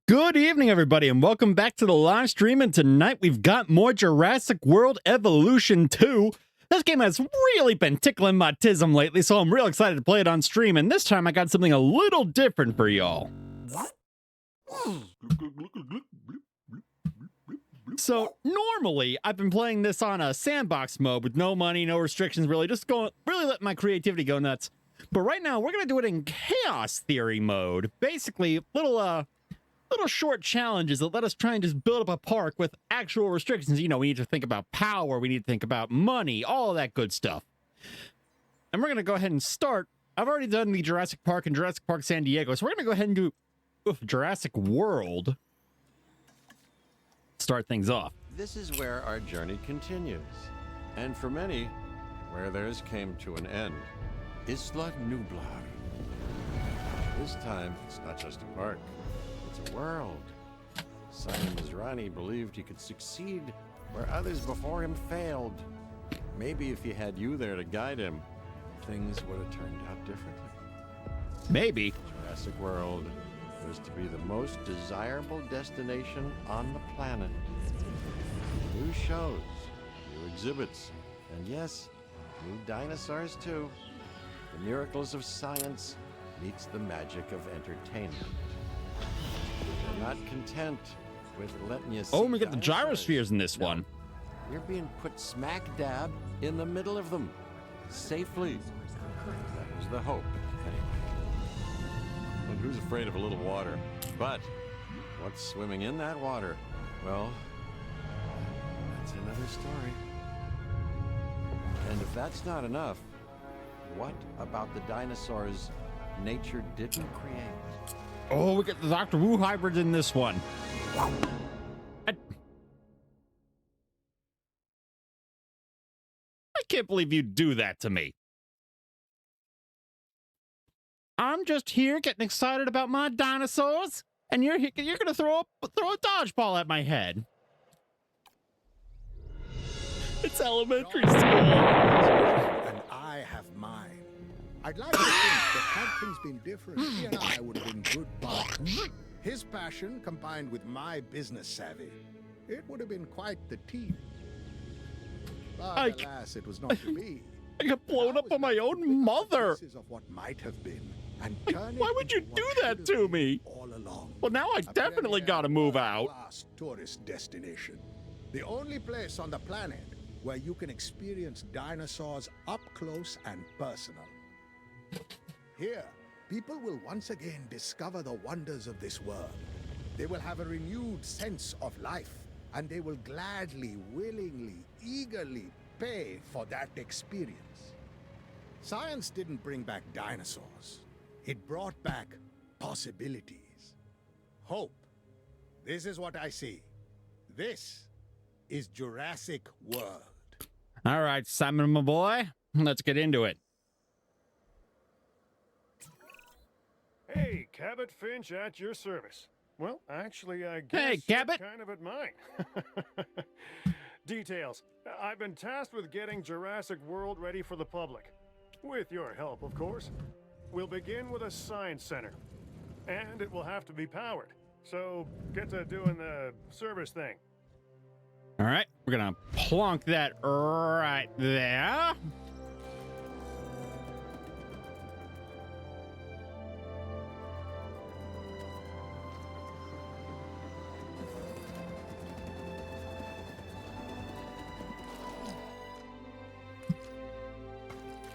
Good evening, everybody, and welcome back to the live stream. And tonight we've got more Jurassic World Evolution 2. This game has really been tickling my tism lately, so I'm real excited to play it on stream. And this time I got something a little different for y'all. So normally I've been playing this on a sandbox mode with no money, no restrictions, really let my creativity go nuts. But right now we're gonna do it in chaos theory mode. Basically, little short challenges that let us try and just build up a park with actual restrictions. You know, we need to think about power, we need to think about money, all of that good stuff. And we're going to go ahead and start. I've already done the Jurassic Park and Jurassic Park San Diego, so we're going to go ahead and do Jurassic World. Start things off. This is where our journey continues. And for many, where theirs came to an end. Isla Nublar. This time, it's not just a park. It's a world. Simon Masrani believed he could succeed where others before him failed. Maybe if he had you there to guide him, things would have turned out differently. Maybe. Jurassic World was to be the most desirable destination on the planet. New shows, new exhibits, and yes, new dinosaurs too. The miracles of science meets the magic of entertainment. They're not content with letting you see. Oh, we get the gyrospheres in this one. You're being put smack dab in the middle of them, safely. That was the hope, anyway. And who's afraid of a little water? But what's swimming in that water? Well, that's another story. And if that's not enough, what about the dinosaurs nature didn't create? Oh, we get the Dr. Wu hybrid in this one. I can't believe you do that to me. I'm just here getting excited about my dinosaurs, and you're gonna throw a dodgeball at my head. It's elementary school. And I have mine. I'd like to think that had things been different, he and I would have been good partners. His passion combined with my business savvy, it would have been quite the team. But alas, it was not to be. I got blown up by my own mother. Of what might have been, and why would you do that to me? All along. Well, now I definitely got to move out. Last tourist destination, the only place on the planet where you can experience dinosaurs up close and personal. Here, people will once again discover the wonders of this world. They will have a renewed sense of life, and they will gladly, willingly, eagerly pay for that experience. Science didn't bring back dinosaurs. It brought back possibilities. Hope. This is what I see. This is Jurassic World. All right, Simon, my boy, let's get into it. Hey, Cabot Finch at your service. Well, actually, I guess Hey, Cabot. you're kind of at mine. Details. I've been tasked with getting Jurassic World ready for the public. With your help, of course. We'll begin with a science center. And it will have to be powered. So, get to doing the service thing. All right, we're gonna plonk that right there.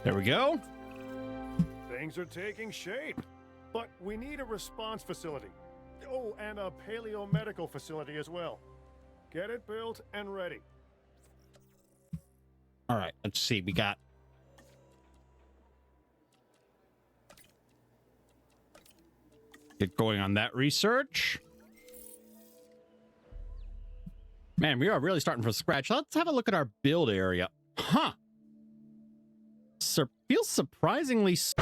There we go. Things are taking shape. But we need a response facility. Oh, and a paleomedical facility as well. Get it built and ready. All right, let's see. We got get going on that research. Man, we are really starting from scratch. Let's have a look at our build area. Huh. Feels surprisingly... As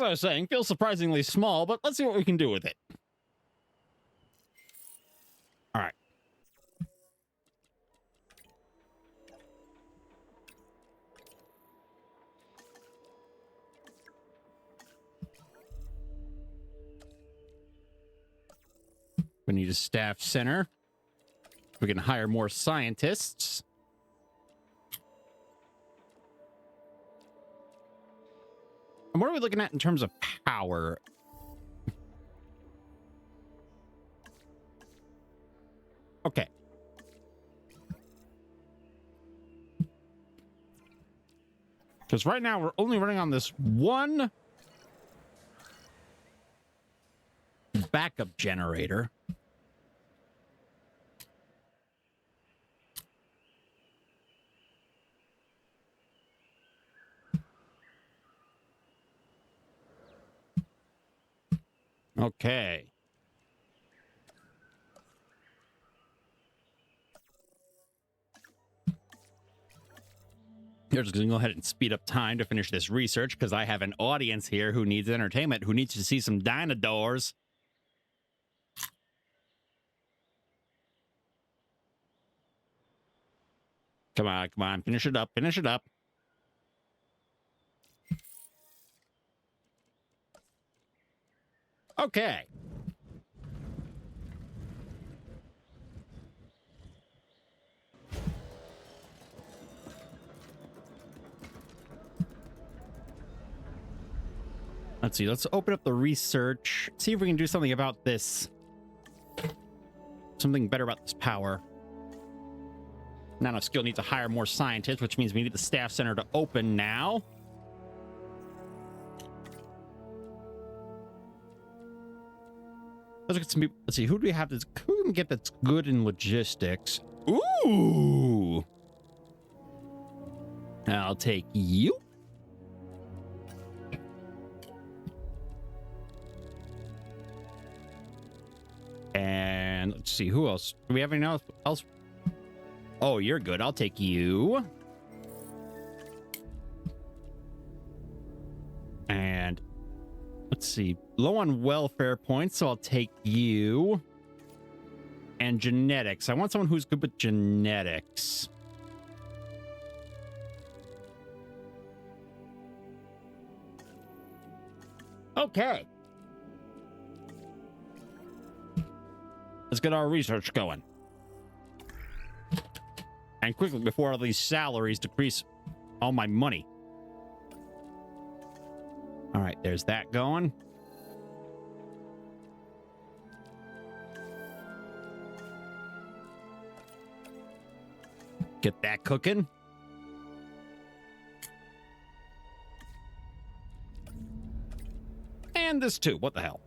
I was saying, feels surprisingly small, but let's see what we can do with it. All right. We need a staff center. We can hire more scientists. And what are we looking at in terms of power? Okay. Because right now we're only running on this one backup generator. Okay. We're just going to go ahead and speed up time to finish this research because I have an audience here who needs entertainment, who needs to see some dinosaurs. Come on, finish it up, finish it up. Okay. Let's see, let's open up the research, see if we can do something about this. Something better about this power. Not enough skill, need to hire more scientists, which means we need the staff center to open now. Let's look at some people. Let's see, who do we have that's who can get that's good in logistics? Ooh. I'll take you. And let's see, who else? Do we have anyone else? Oh, you're good. I'll take you. And let's see, low on welfare points, so I'll take you. And genetics. I want someone who's good with genetics. Okay. Let's get our research going. And quickly before all these salaries decrease all my money. All right, there's that going. Get that cooking. And this too. What the hell?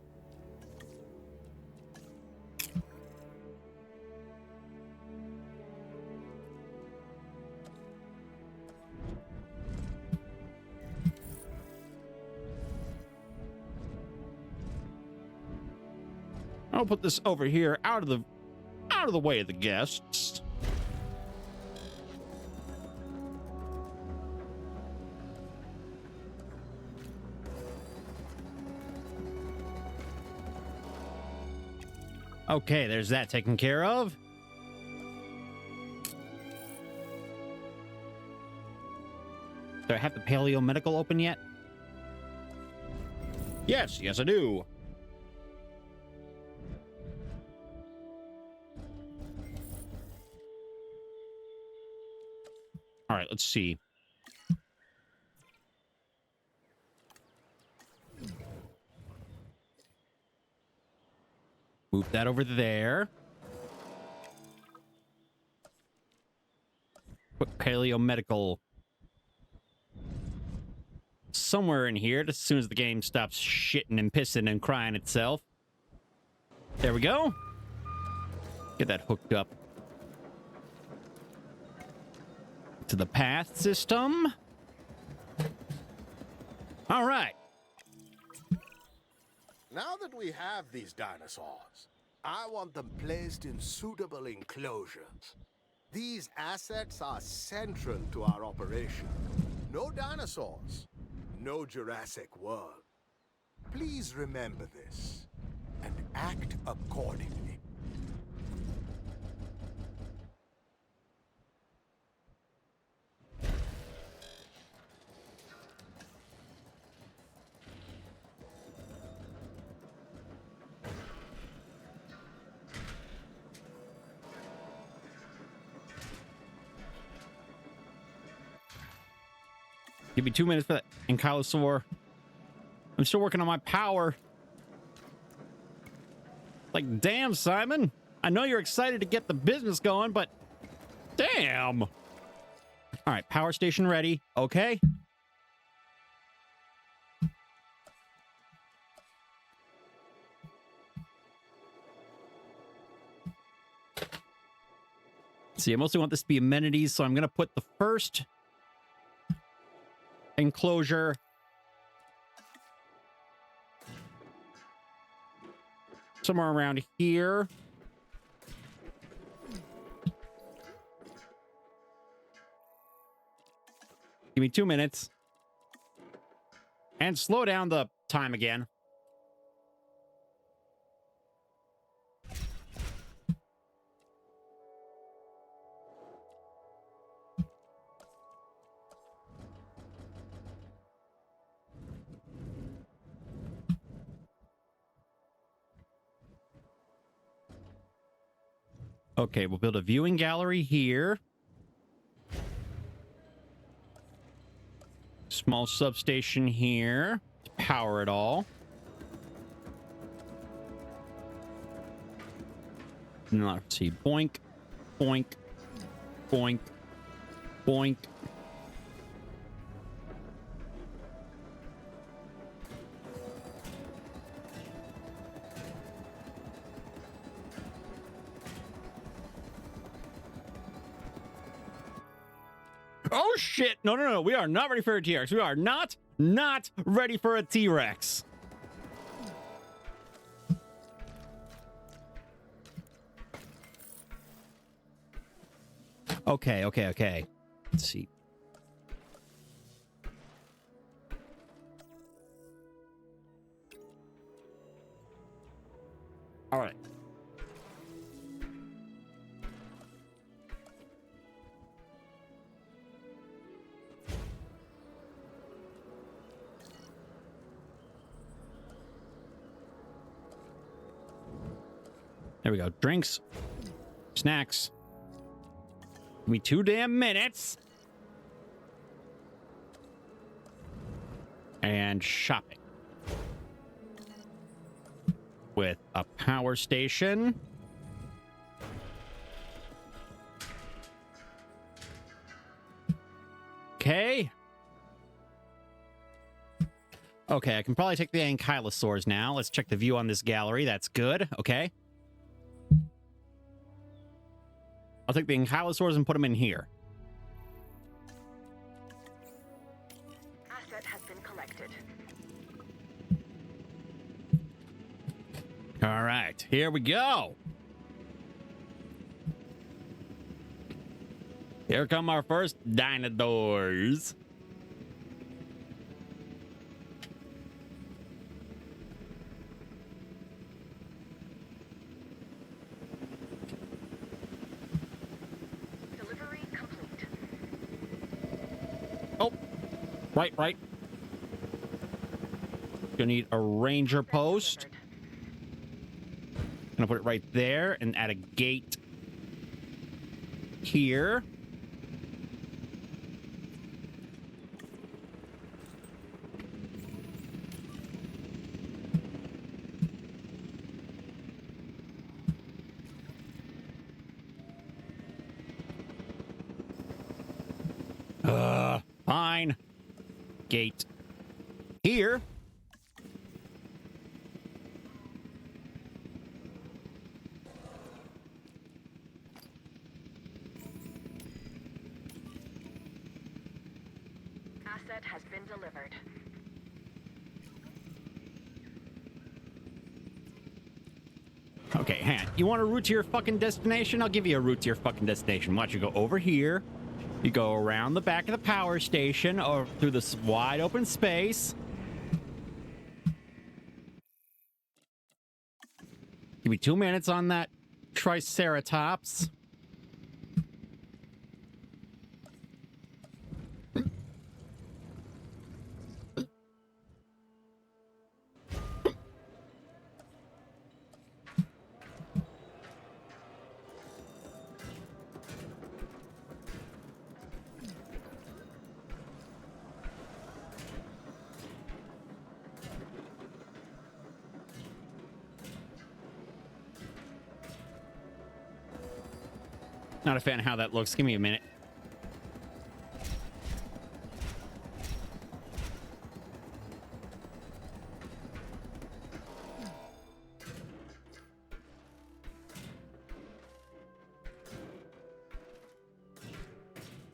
I'll put this over here out of the way of the guests. Okay, there's that taken care of. Do I have the paleo medical open yet? Yes, I do. All right, let's see. Move that over there. Put paleo medical somewhere in here as soon as the game stops shitting and pissing and crying itself. There we go. Get that hooked up to the path system. All right. Now that we have these dinosaurs, I want them placed in suitable enclosures. These assets are central to our operation. No dinosaurs, no Jurassic World. Please remember this and act accordingly. Give me 2 minutes for that ankylosaur. I'm still working on my power. Like, damn, Simon. I know you're excited to get the business going, but damn. All right, power station ready. Okay. See, I mostly want this to be amenities, so I'm going to put the first enclosure somewhere around here. Give me 2 minutes. And slow down the time again. Okay, we'll build a viewing gallery here. Small substation here to power it all. Now, let's see. Boink, boink, boink, boink. Oh, shit. No, no, no. We are not ready for a T-Rex. We are not ready for a T-Rex. Okay, okay, okay. Let's see. All right. There we go. Drinks. Snacks. Give me 2 damn minutes. And shopping. With a power station. Okay. Okay, I can probably take the ankylosaurs now. Let's check the view on this gallery. That's good. Okay. I'll take the ankylosaurs and put them in here. Asset has been collected. All right, here we go. Here come our first dinosaurs. Delivery complete. Oh, right. Gonna need a ranger post. Gonna put it right there and add a gate here. Fine. Gate here. Asset has been delivered. Okay, hang on. You want a route to your fucking destination? I'll give you a route to your fucking destination. Watch, you go over here. You go around the back of the power station or through this wide open space. Give me 2 minutes on that Triceratops. Not a fan of how that looks. Give me a minute.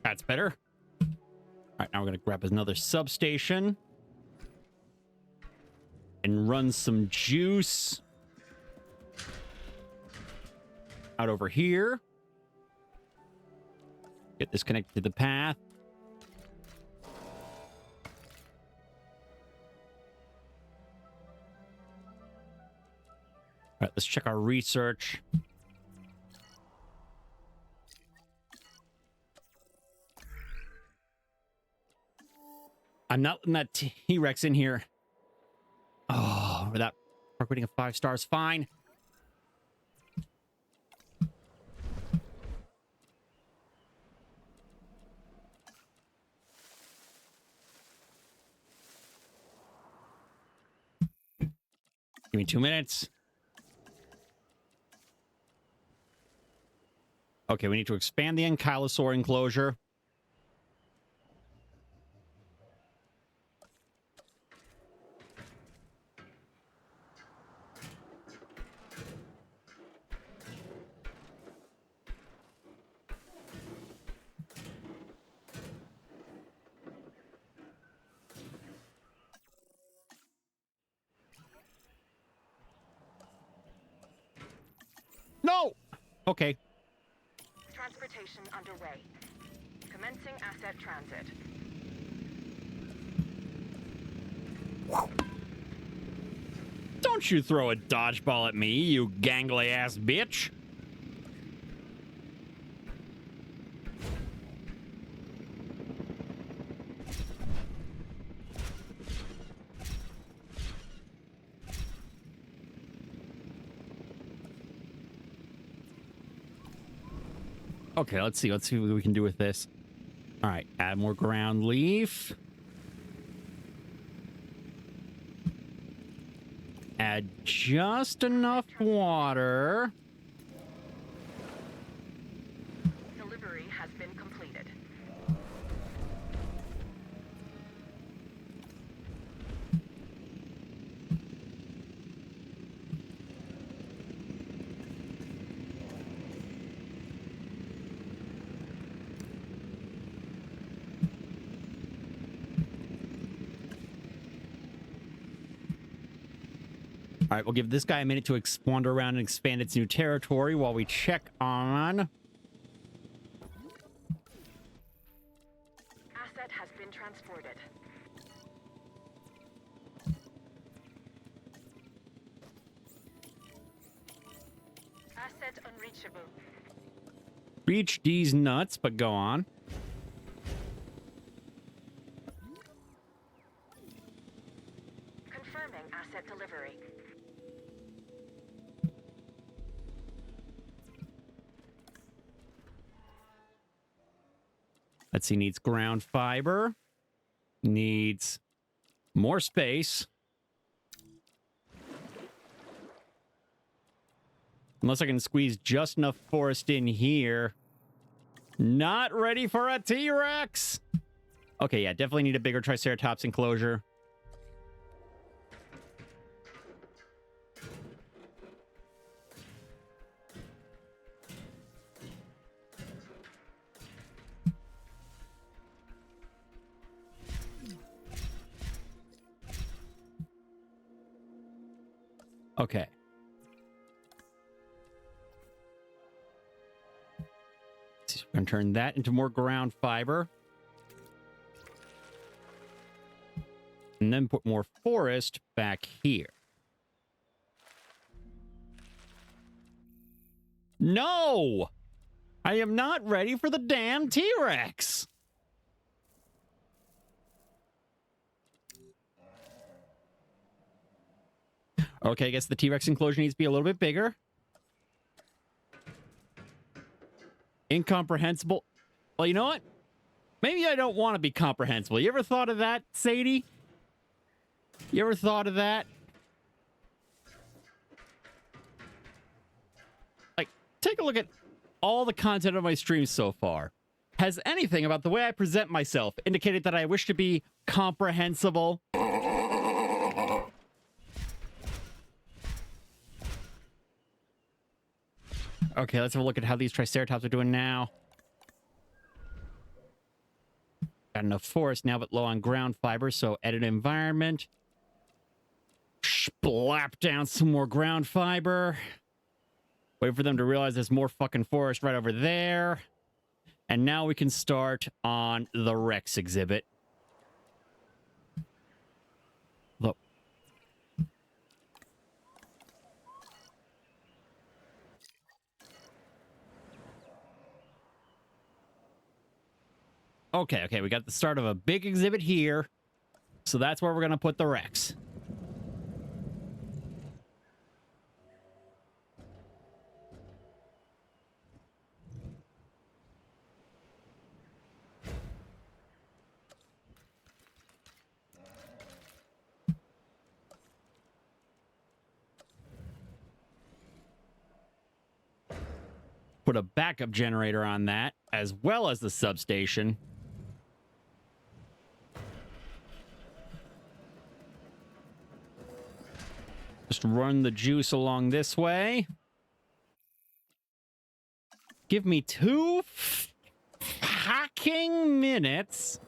That's better. All right, now we're going to grab another substation and run some juice out over here. Get this connected to the path. All right, let's check our research. I'm not letting that T-Rex in here. Oh, without park rating of 5 stars, fine. Give me 2 minutes. Okay, we need to expand the ankylosaur enclosure. No! Okay. Transportation underway. Commencing asset transit. Don't you throw a dodgeball at me, you gangly ass bitch. Okay, let's see what we can do with this. All right, add more ground leaf. Add just enough water. Delivery has been completed. All right, we'll give this guy a minute to wander around and expand its new territory while we check on... Asset has been transported. Asset unreachable. Reach these nuts, but go on. Confirming asset delivery. Let's see, needs ground fiber. Needs more space. Unless I can squeeze just enough forest in here. Not ready for a T-Rex! Okay, yeah, definitely need a bigger Triceratops enclosure. Okay. We're going to turn that into more ground fiber. And then put more forest back here. No! I am not ready for the damn T-Rex! Okay, I guess the T-Rex enclosure needs to be a little bit bigger. Incomprehensible. Well, you know what? Maybe I don't want to be comprehensible. You ever thought of that, Sadie? You ever thought of that? Like, take a look at all the content of my streams so far. Has anything about the way I present myself indicated that I wish to be comprehensible? Okay, let's have a look at how these Triceratops are doing now. Got enough forest now, but low on ground fiber, so edit environment. Splap down some more ground fiber. Wait for them to realize there's more fucking forest right over there. And now we can start on the Rex exhibit. Look. Okay, we got the start of a big exhibit here. So that's where we're going to put the Rex. Put a backup generator on that, as well as the substation. Just run the juice along this way. Give me 2 fucking minutes.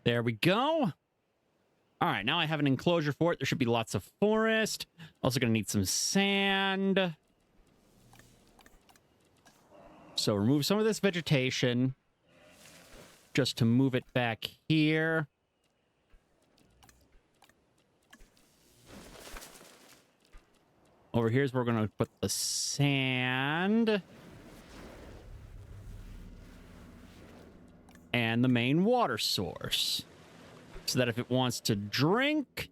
There we go. All right, now I have an enclosure for it. There should be lots of forest. Also going to need some sand. So remove some of this vegetation just to move it back here. Over here's where we're going to put the sand. And the main water source. So that if it wants to drink,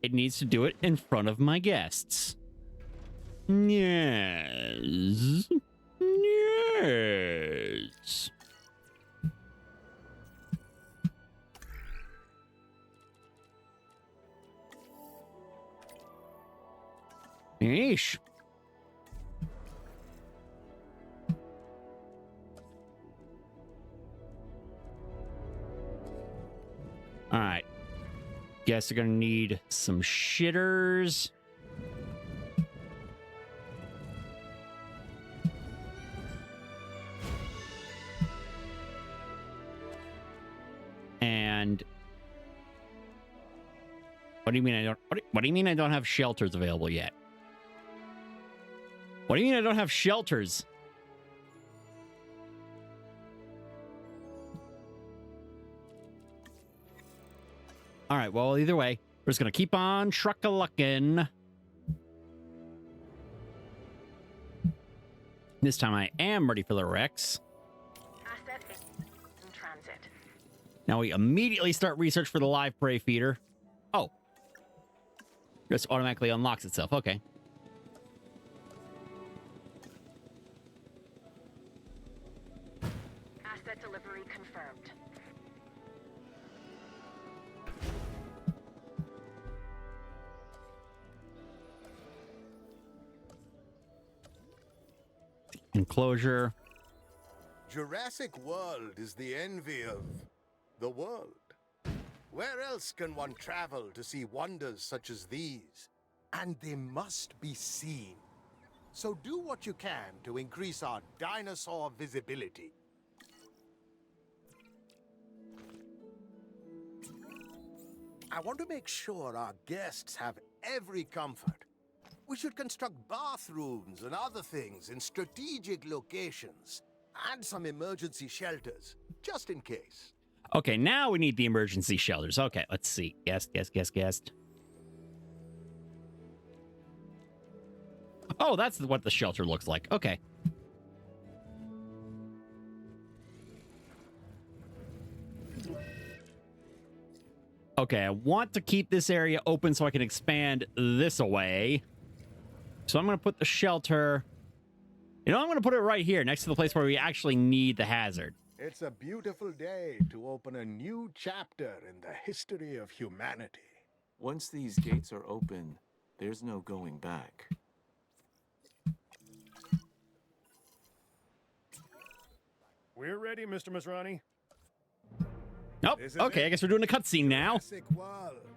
it needs to do it in front of my guests. Yes. Yes. Yeesh. All right. Guess they're gonna need some shitters. And what do you mean I don't? What do you mean I don't have shelters available yet? What do you mean I don't have shelters? All right, well, either way, we're just going to keep on truck-a-luckin'. This time I am ready for the Rex. Asset is in transit. Now we immediately start research for the live prey feeder. Oh. Just automatically unlocks itself. Okay. Asset delivery confirmed. Enclosure. Jurassic World is the envy of the world. Where else can one travel to see wonders such as these? And they must be seen. So do what you can to increase our dinosaur visibility. I want to make sure our guests have every comfort. We should construct bathrooms and other things in strategic locations, and some emergency shelters, just in case. Okay, now we need the emergency shelters. Okay, let's see. Guest. Oh, that's what the shelter looks like. Okay. Okay, I want to keep this area open so I can expand this away. So I'm going to put the shelter You know, I'm going to put it right here next to the place where we actually need the hazard. It's a beautiful day to open a new chapter in the history of humanity. Once these gates are open, there's no going back. We're ready, Mr. Masrani. Nope. Isn't Okay, it? I guess we're doing a cutscene now. Jurassic World.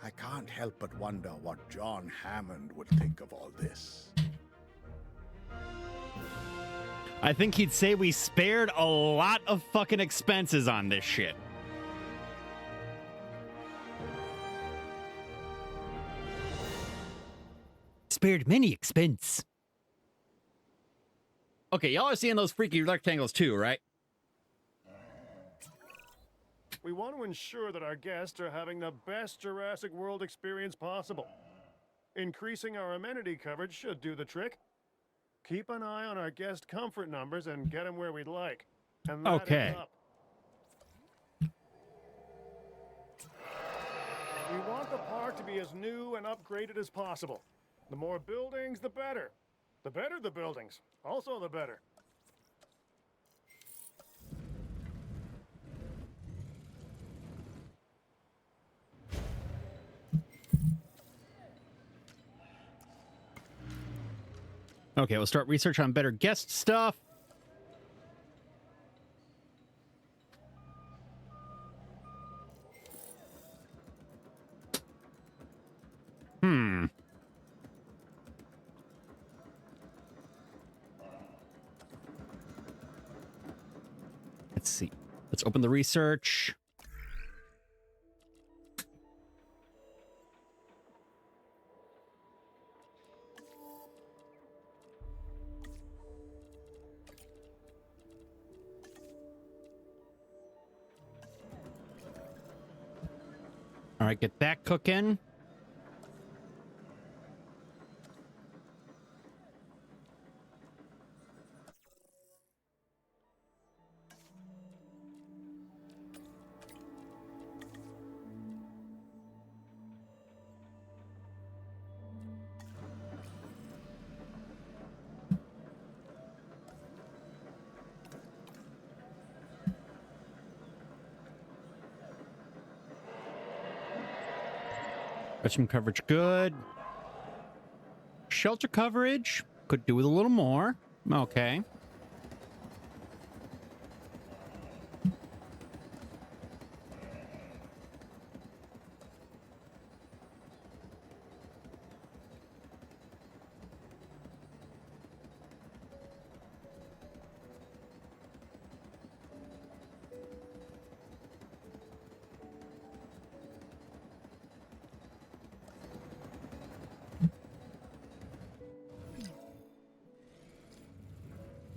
I can't help but wonder what John Hammond would think of all this. I think he'd say we spared a lot of fucking expenses on this shit. Spared many expense. Okay, y'all are seeing those freaky rectangles too, right? We want to ensure that our guests are having the best Jurassic World experience possible. Increasing our amenity coverage should do the trick. Keep an eye on our guest comfort numbers and get them where we'd like. And that Okay. is up. We want the park to be as new and upgraded as possible. The more buildings, the better. The better the buildings, also the better. Okay, we'll start research on better guest stuff. Let's see. Let's open the research. All right, get that cooking. Restroom coverage, good. Shelter coverage, could do with a little more. Okay.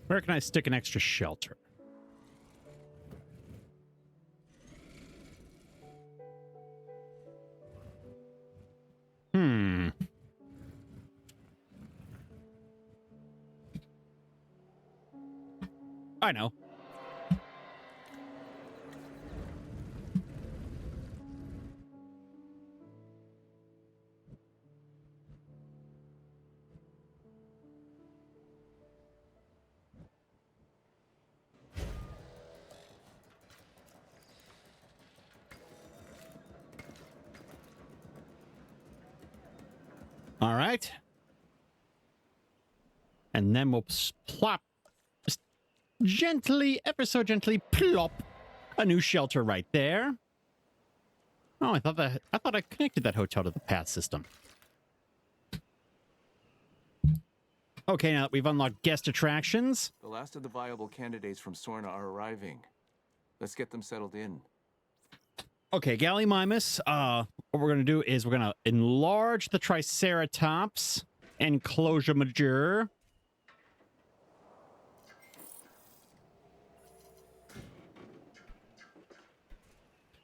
Where can I stick an extra shelter? I know. All right. And then we'll plop, just gently, ever so gently, plop a new shelter right there. Oh, I thought I connected that hotel to the path system. Okay, now that we've unlocked guest attractions. The last of the viable candidates from Sorna are arriving. Let's get them settled in. Okay, Gallimimus, what we're going to do is we're going to enlarge the Triceratops enclosure major.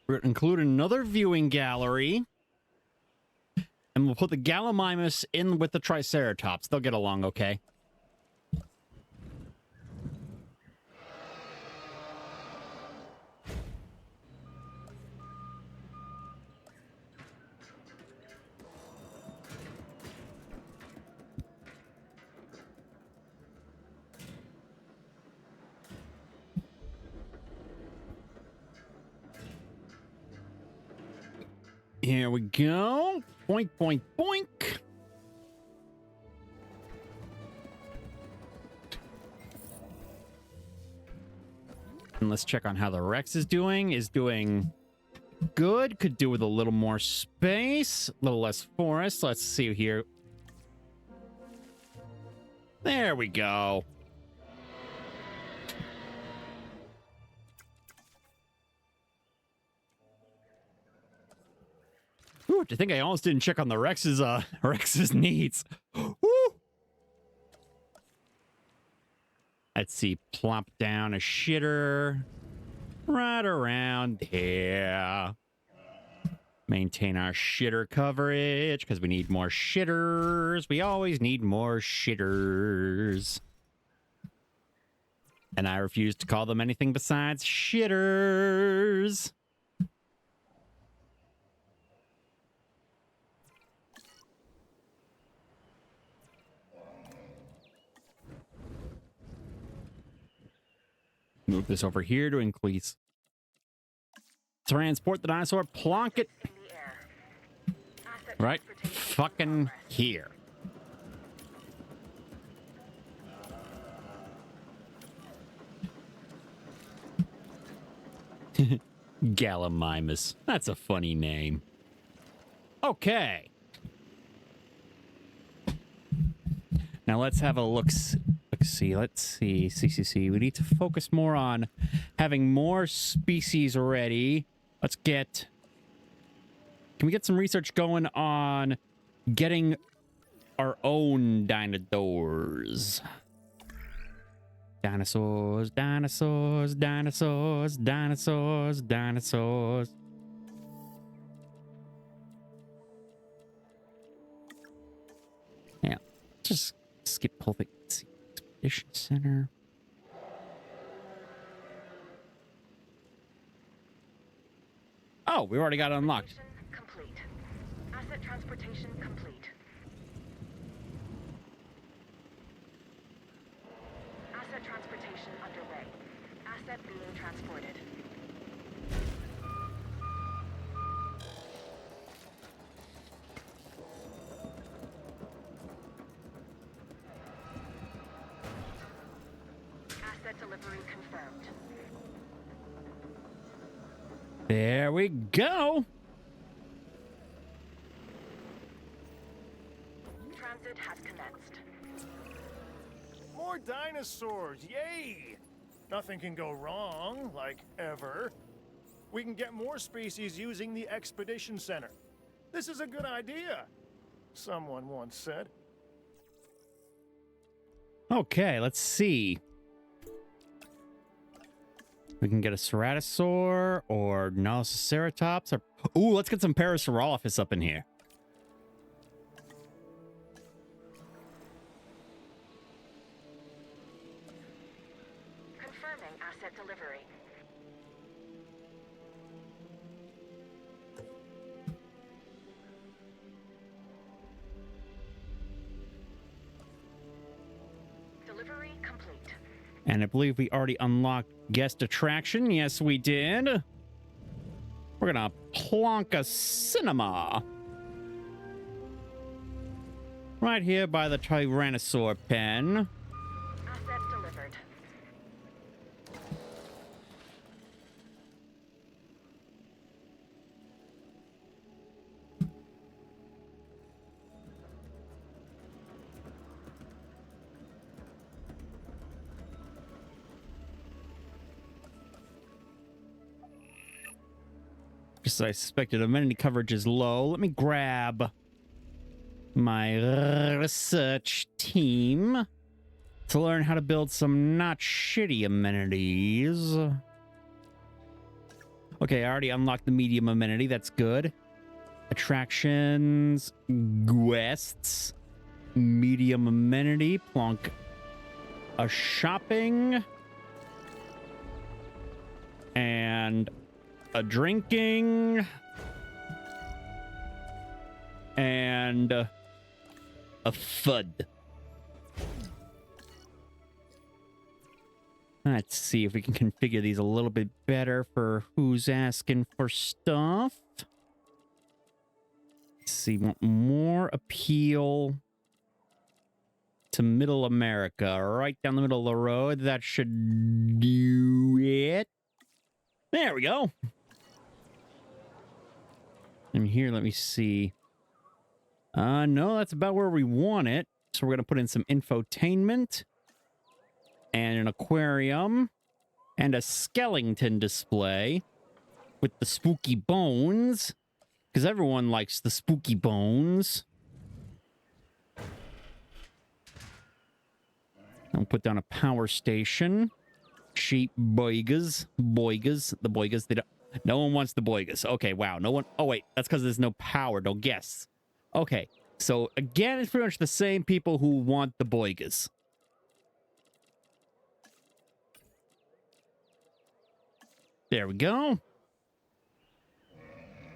We're going to include another viewing gallery. And we'll put the Gallimimus in with the Triceratops. They'll get along okay. Here we go. Boink, boink, boink. And let's check on how the Rex is doing. Is doing good. Could do with a little more space, a little less forest. Let's see here. There we go. Ooh, to think I almost didn't check on the Rex's Rex's needs. Woo! Let's see, plop down a shitter right around here. Maintain our shitter coverage because we need more shitters. We always need more shitters. And I refuse to call them anything besides shitters. Move this over here to increase. Transport the dinosaur, plonk it In the air. Asset right transportation fucking in progress. here. Gallimimus. That's a funny name. Okay. Now let's have a look. Let's see. See. We need to focus more on having more species ready. Let's get... Can we get some research going on getting our own dinosaurs? Dinosaurs. Yeah, just skip the whole thing. Let's see. Expedition Center. Oh, we already got it unlocked. Complete. Asset transportation complete. Asset transportation underway. Asset being transported. Asset delivery confirmed. There we go. Transit has commenced. More dinosaurs, yay! Nothing can go wrong, like ever. We can get more species using the Expedition Center. This is a good idea, someone once said. Okay, let's see. We can get a Ceratosaur or Nosiceratops or... Ooh, let's get some Parasaurolophus up in here. Confirming asset delivery. Delivery complete. And I believe we already unlocked guest attraction. Yes, we did. We're gonna plonk a cinema right here by the Tyrannosaur pen. Asset delivered. Just as I suspected, amenity coverage is low. Let me grab my research team to learn how to build some not shitty amenities. Okay, I already unlocked the medium amenity. That's good. Attractions, quests, medium amenity, plonk a shopping, and a drinking, and a FUD. Let's see if we can configure these a little bit better for who's asking for stuff. Let's see, want more appeal to Middle America. Right down the middle of the road. That should do it. There we go. And here, let me see. No, that's about where we want it. So we're going to put in some infotainment and an aquarium and a skeleton display with the spooky bones, because everyone likes the spooky bones. I'll put down a power station. Sheep boigas. Boigas. The boigas. They don't, no one wants the boigas. Okay, wow. No one. Oh, wait. That's because there's no power. Don't guess. Okay. So, again, it's pretty much the same people who want the boigas. There we go.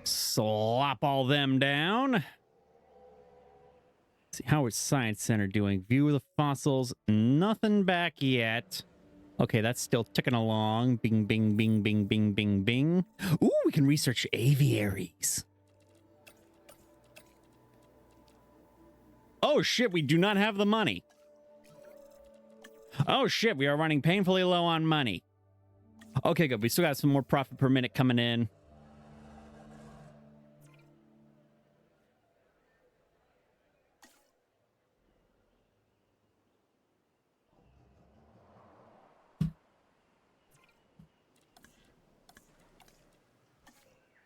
Slop all them down. See, how is Science Center doing? View of the fossils. Nothing back yet. Okay, that's still ticking along. Bing, bing, bing, bing, bing, bing, bing. Ooh, we can research aviaries. Oh, shit, we do not have the money. Oh, shit, we are running painfully low on money. Okay, good. We still got some more profit per minute coming in.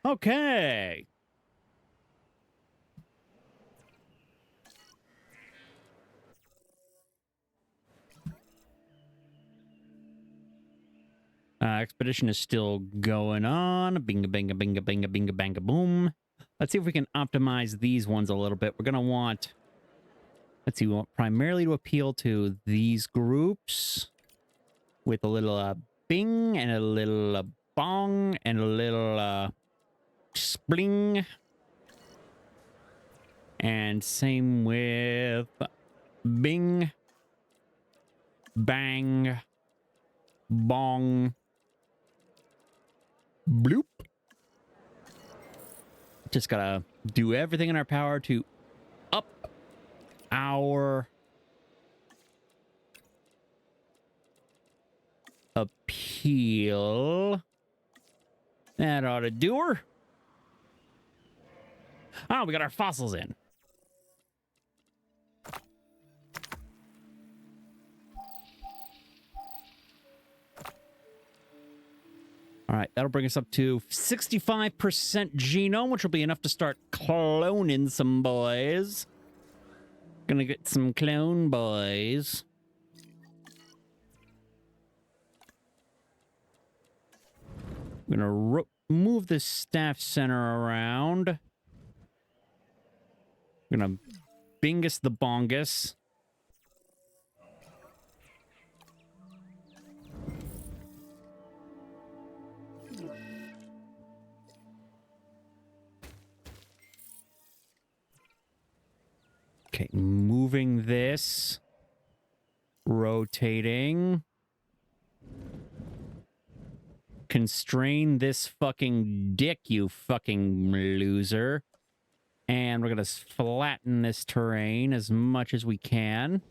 Okay. Expedition is still going on. Binga, binga, binga, binga, binga, banga, boom. Let's see if we can optimize these ones a little bit. We're going to want... Let's see, we want primarily to appeal to these groups with a little bing and a little bong and a little spling. And same with bing, bang, bong, bloop. Just gotta do everything in our power to up our appeal. That ought to do her. Oh, we got our fossils in. All right, that'll bring us up to 65% genome, which will be enough to start cloning some boys. Gonna get some clone boys. I'm gonna move this staff center around. I'm gonna bingus the bongus. Okay, moving this. Rotating. Constrain this fucking dick, you fucking loser. And we're gonna flatten this terrain as much as we can.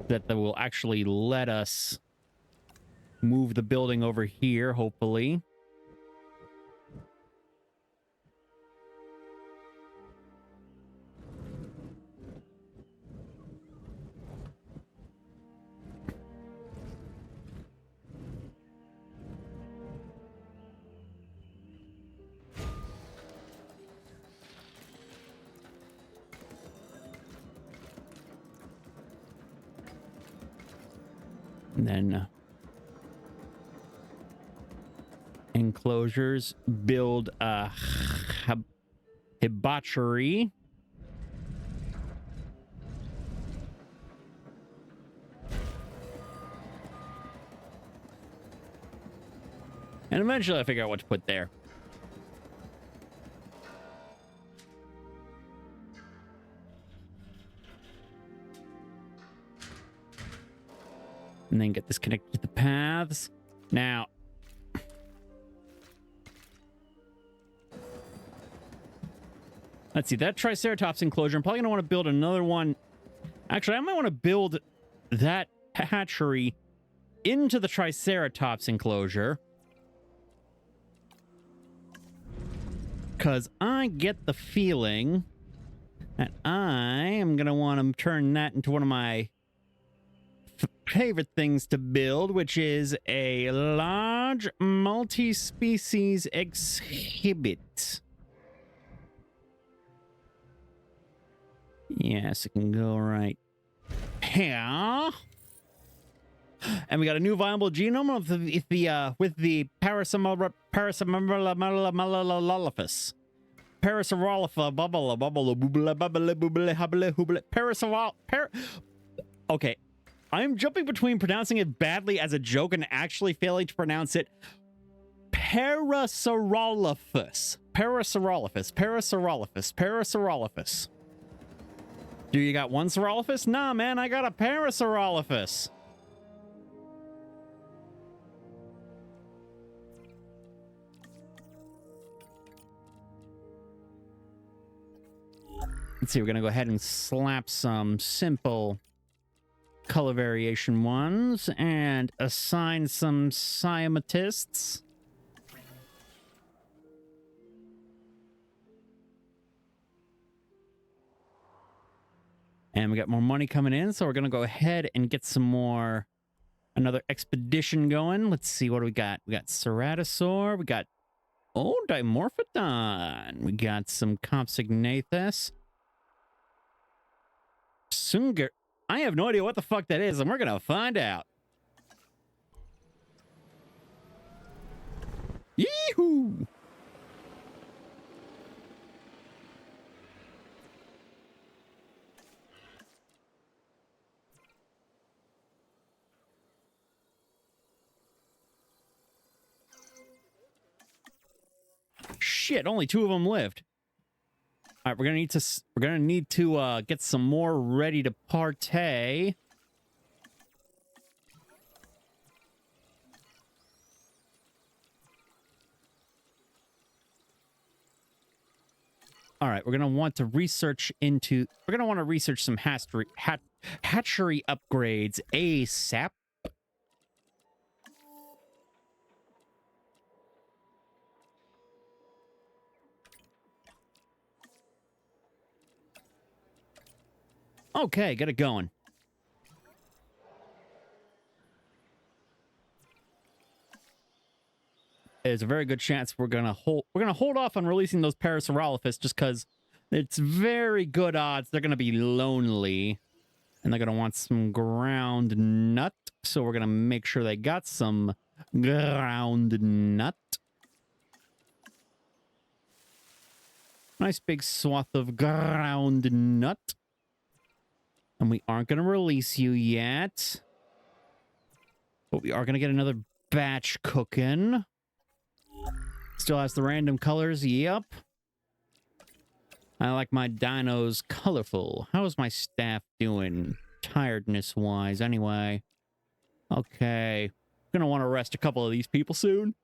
That will actually let us move the building over here, hopefully. And then enclosures, build a hibachery. And eventually I figure out what to put there. And then get this connected to the paths. Now, Let's see, that Triceratops enclosure. I'm probably going to want to build another one. Actually, I might want to build that hatchery into the Triceratops enclosure. Because I get the feeling that I am going to want to turn that into one of my favorite things to build, which is a large multi-species exhibit. Yes, it can go right here. And we got a new viable genome of with the Parasaurolophus. Okay, I'm jumping between pronouncing it badly as a joke and actually failing to pronounce it. Parasaurolophus. Do you got one Saurolophus? Nah, man, I got a Parasaurolophus. Let's see, we're going to go ahead and slap some simple color variation ones and assign some scientists. And we got more money coming in, so we're going to go ahead and get some more, another expedition going. Let's see, what do we got? We got Ceratosaur, we got, oh, Dimorphodon. We got some Compsognathus. Sunger. I have no idea what the fuck that is, and we're going to find out. Yee-hoo! Shit, only 2 of them lived. All right, we're gonna need to get some more ready to partay. All right, we're gonna want to research some hatchery upgrades ASAP. Okay, get it going. There's a very good chance we're gonna hold off on releasing those Parasaurolophus just because it's very good odds they're gonna be lonely and they're gonna want some ground nut. So we're gonna make sure they got some ground nut. Nice big swath of ground nut. And we aren't going to release you yet. But we are going to get another batch cooking. Still has the random colors. Yep. I like my dinos colorful. How is my staff doing tiredness-wise anyway? Okay. Gonna want to rest a couple of these people soon.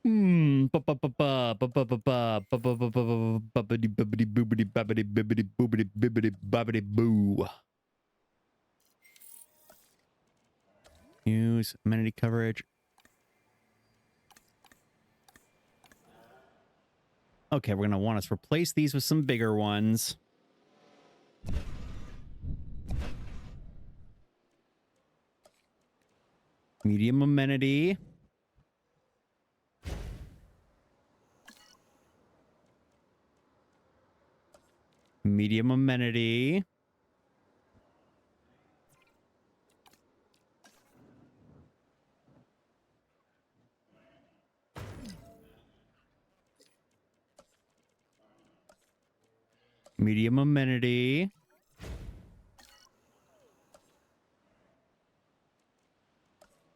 Use amenity coverage. Okay, we're gonna want us to replace these with some bigger ones. Medium amenity. Medium amenity. Medium amenity.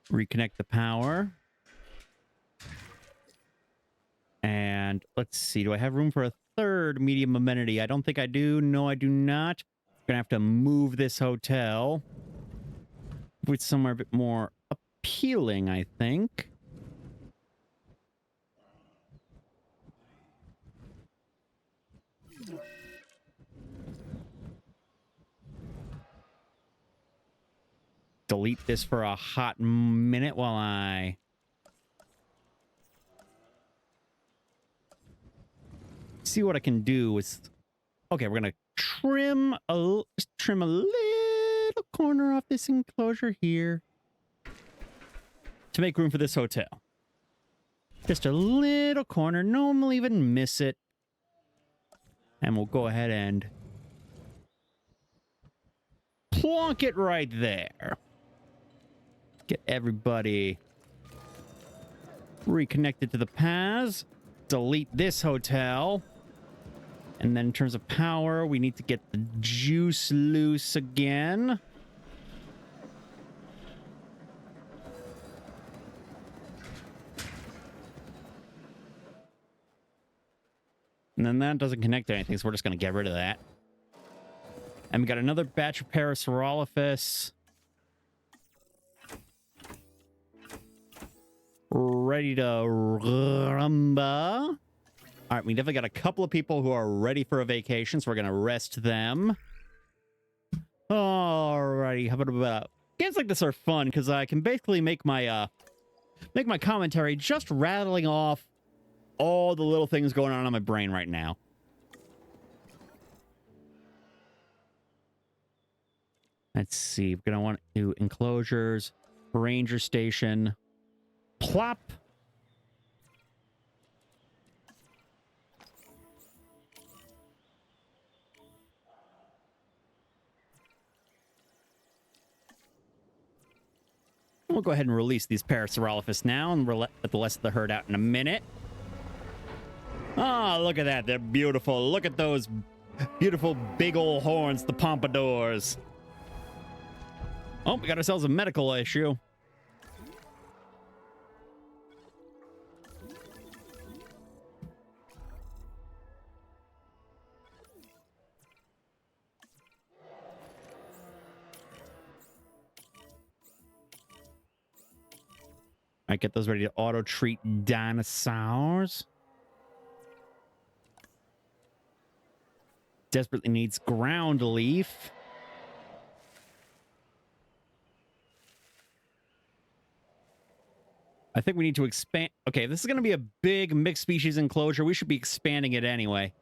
Reconnect the power. And let's see, do I have room for a third medium amenity? I don't think I do. No, I do not. Gonna have to move this hotel with somewhere a bit more appealing, I think. delete this for a hot minute while I see what I can do with... Okay, we're gonna trim a little corner off this enclosure here to make room for this hotel. Just a little corner. No one will even miss it. And we'll go ahead and plonk it right there. Get everybody reconnected to the paths. Delete this hotel. And then in terms of power, we need to get the juice loose again. And then that doesn't connect to anything, so we're just going to get rid of that. And we got another batch of Parasaurolophus. Ready to rumba. All right, we definitely got a couple of people who are ready for a vacation, so we're going to rest them. Alrighty, how about games like this are fun because I can basically make my commentary just rattling off all the little things going on in my brain right now. Let's see. We're going to want to do enclosures, ranger station, plop. We'll go ahead and release these Parasaurolophus now, and we'll let the rest of the herd out in a minute. Oh, look at that. They're beautiful. Look at those beautiful big old horns, the pompadours. Oh, we got ourselves a medical issue. All right, get those ready to auto-treat dinosaurs. Desperately needs ground leaf. I think we need to expand. Okay, this is going to be a big mixed species enclosure. We should be expanding it anyway.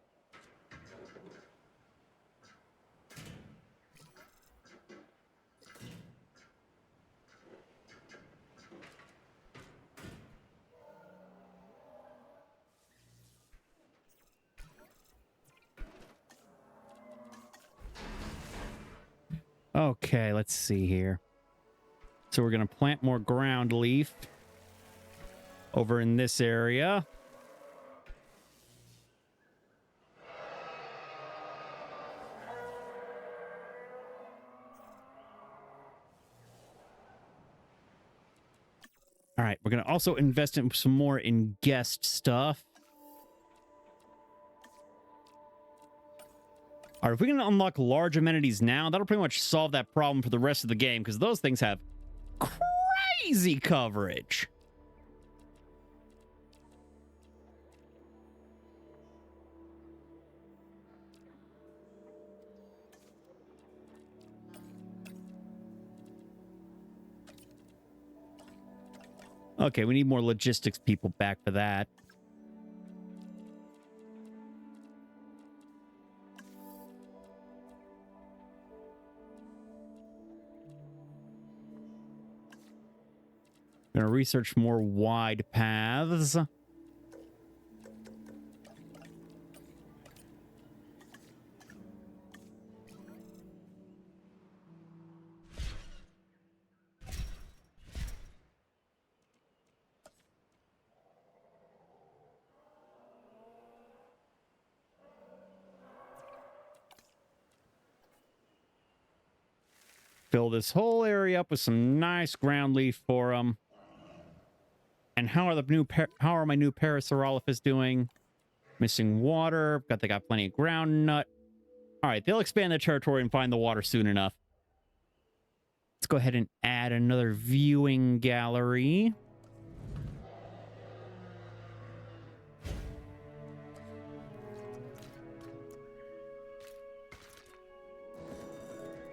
Okay, let's see here. So we're going to plant more ground leaf over in this area. All right, we're going to also invest in some more in guest stuff. All right, if we can unlock large amenities now, that'll pretty much solve that problem for the rest of the game, because those things have crazy coverage. Okay, we need more logistics people back for that. Gonna research more wide paths. Fill this whole area up with some nice ground leaf for them. And how are my new Parasaurolophus doing? Missing water. They got plenty of ground nut. All right, they'll expand their territory and find the water soon enough. Let's go ahead and add another viewing gallery.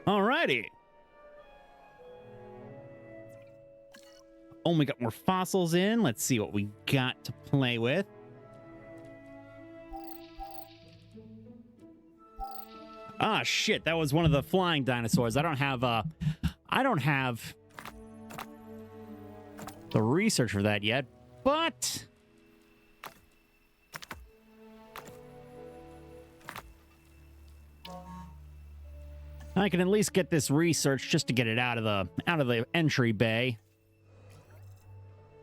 All righty. Oh, we got more fossils in. Let's see what we got to play with. Ah, shit, that was one of the flying dinosaurs. I don't have the research for that yet, but I can at least get this research just to get it out of the entry bay.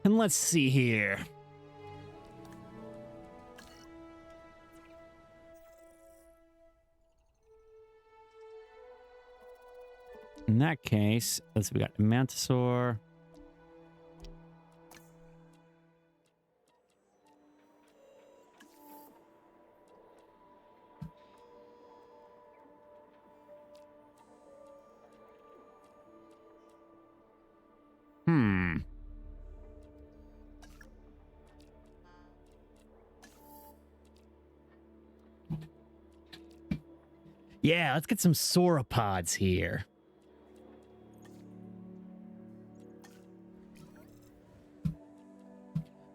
And let's see here. In that case, let's see, we got Mantisaur. Yeah, let's get some sauropods here.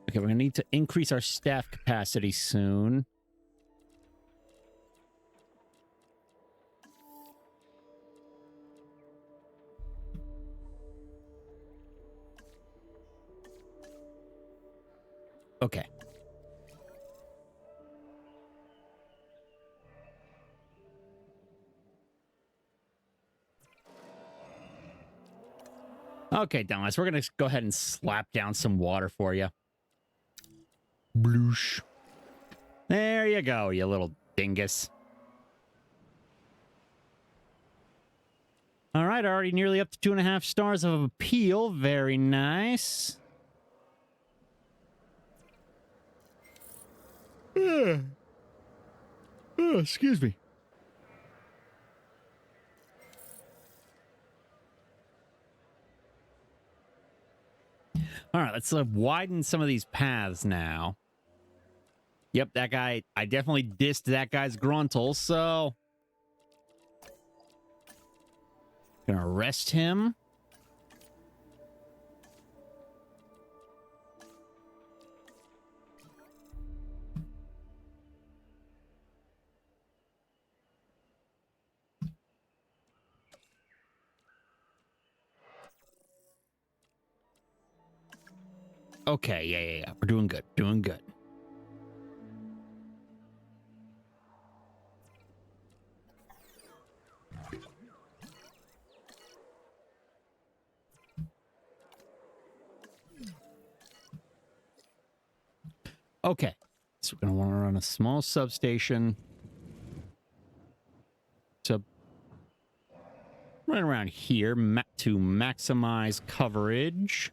Okay, we're going to need to increase our staff capacity soon. Okay. Okay, Dallas, we're going to go ahead and slap down some water for you. Bloosh. There you go, you little dingus. All right, already nearly up to 2.5 stars of appeal. Very nice. Oh, excuse me. All right, let's widen some of these paths now. Yep, that guy, I definitely dissed that guy's gruntle, so gonna arrest him. Okay, yeah. We're doing good. Doing good. Okay. So we're going to want to run a small substation to right around here to maximize coverage.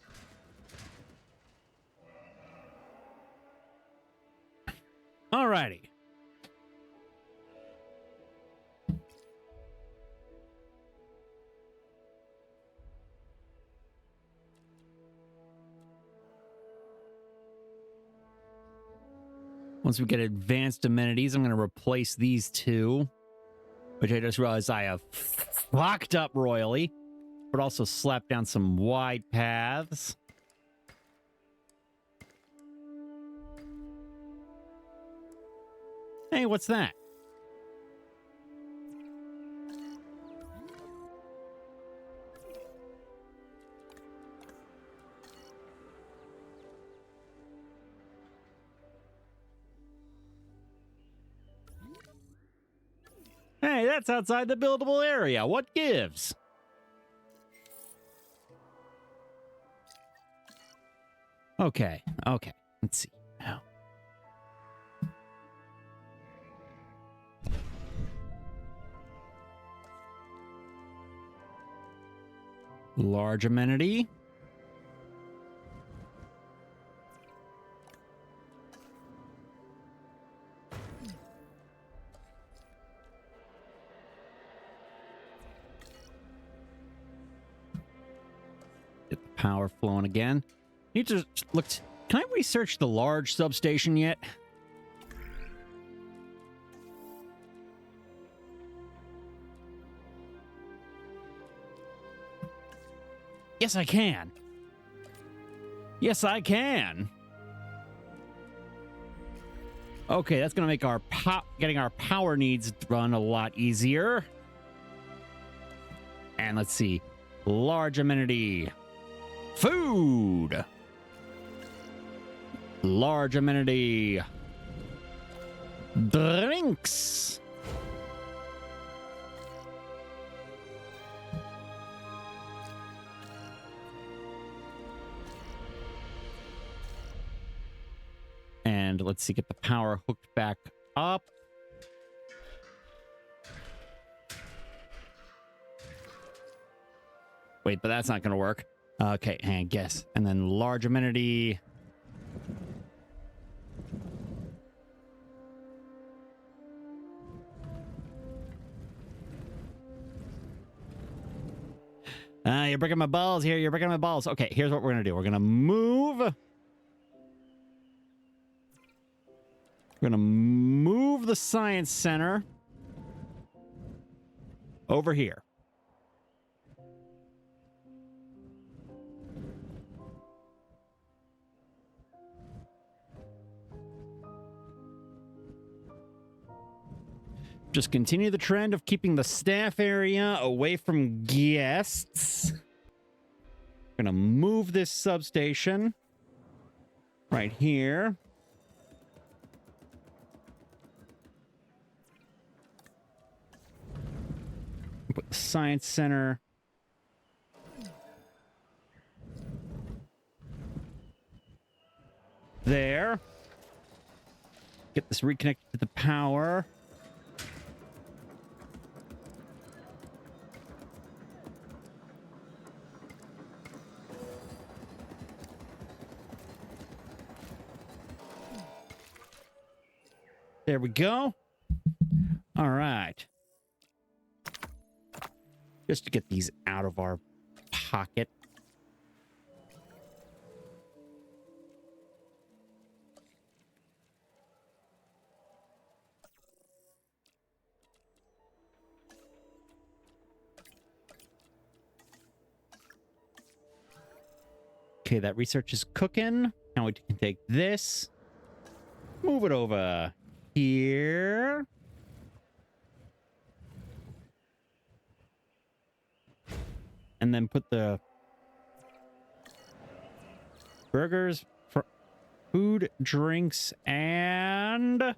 Alrighty. Once we get advanced amenities, I'm going to replace these two, which I just realized I have fucked up royally, but also slap down some wide paths. Hey, what's that? Hey, that's outside the buildable area. What gives? Okay. Let's see. Now. Large amenity. Get the power flowing again. Need to look. Can I research the large substation yet? Yes, I can. Yes, I can. Okay, that's going to make our getting our power needs run a lot easier. And let's see. Large amenity. Food. Large amenity. Drinks. And let's see, get the power hooked back up. Wait, but that's not going to work. Okay, and guess. And then large amenity. You're breaking my balls here. You're breaking my balls. Okay, here's what we're going to do. We're going to move. We're going to move the science center over here. Just continue the trend of keeping the staff area away from guests. We're going to move this substation right here. Put the science center there. Get this reconnected to the power. There we go. All right. Just to get these out of our pocket. Okay, that research is cooking. Now we can take this, move it over here. And then put the burgers, for food, drinks, and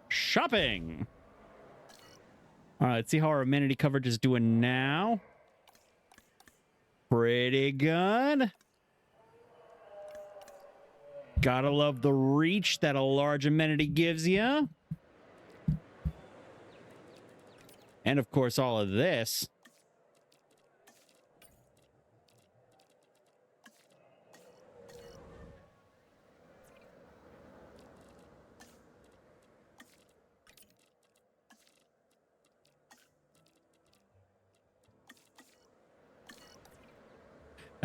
shopping. All right, let's see how our amenity coverage is doing now. Pretty good. Gotta love the reach that a large amenity gives you. And of course, all of this.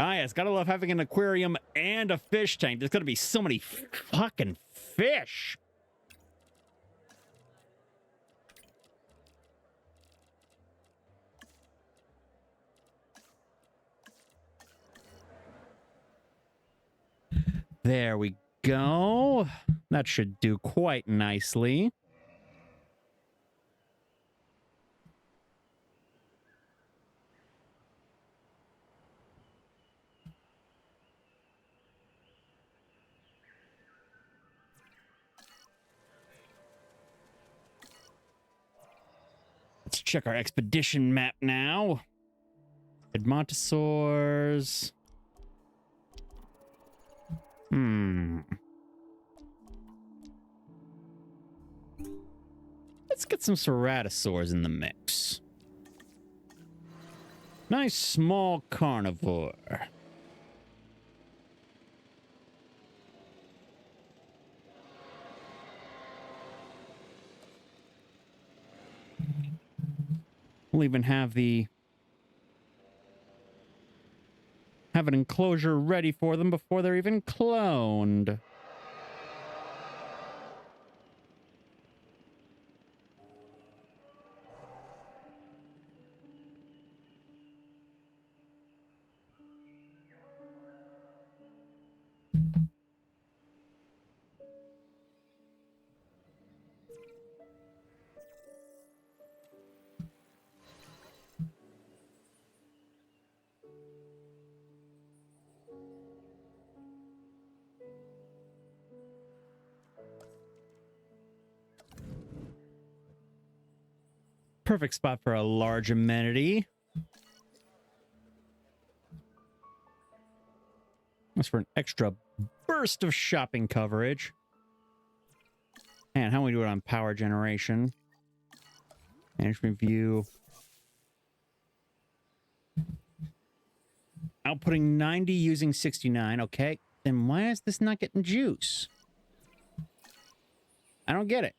Ah, yes, gotta love having an aquarium and a fish tank. There's gonna be so many fucking fish. There we go. That should do quite nicely. Let's check our expedition map now. Edmontosaurs. Let's get some ceratosaurs in the mix. Nice small carnivore. We'll even have an enclosure ready for them before they're even cloned. Perfect spot for a large amenity. That's for an extra burst of shopping coverage. And how do we do it on power generation? Management view. Outputting 90 using 69. Okay. Then why is this not getting juice? I don't get it.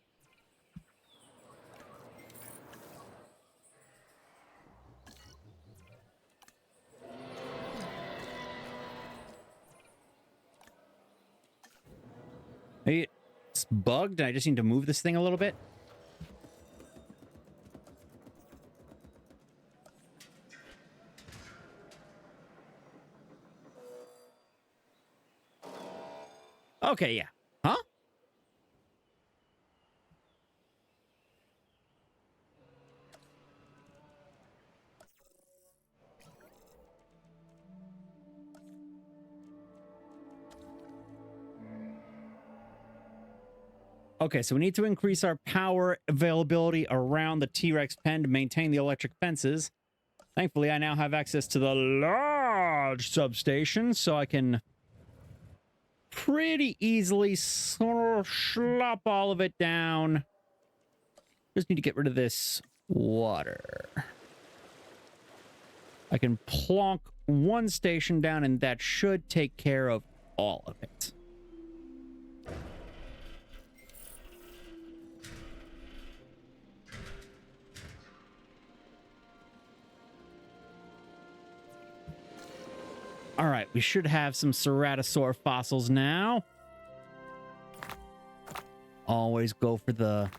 Maybe it's bugged. I just need to move this thing a little bit. Okay, yeah. Huh? Okay, so we need to increase our power availability around the T-Rex pen to maintain the electric fences. Thankfully, I now have access to the large substation, so I can pretty easily sort of slop all of it down. Just need to get rid of this water. I can plonk one station down, and that should take care of all of it. All right, we should have some ceratosaur fossils now. Always go for the...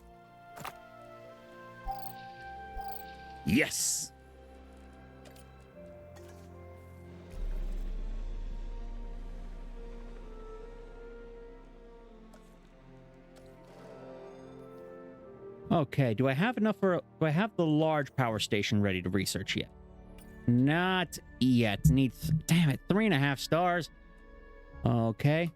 Yes! Okay, do I have enough for... Do I have the large power station ready to research yet? Not yet. Needs, damn it, 3.5 stars. Okay.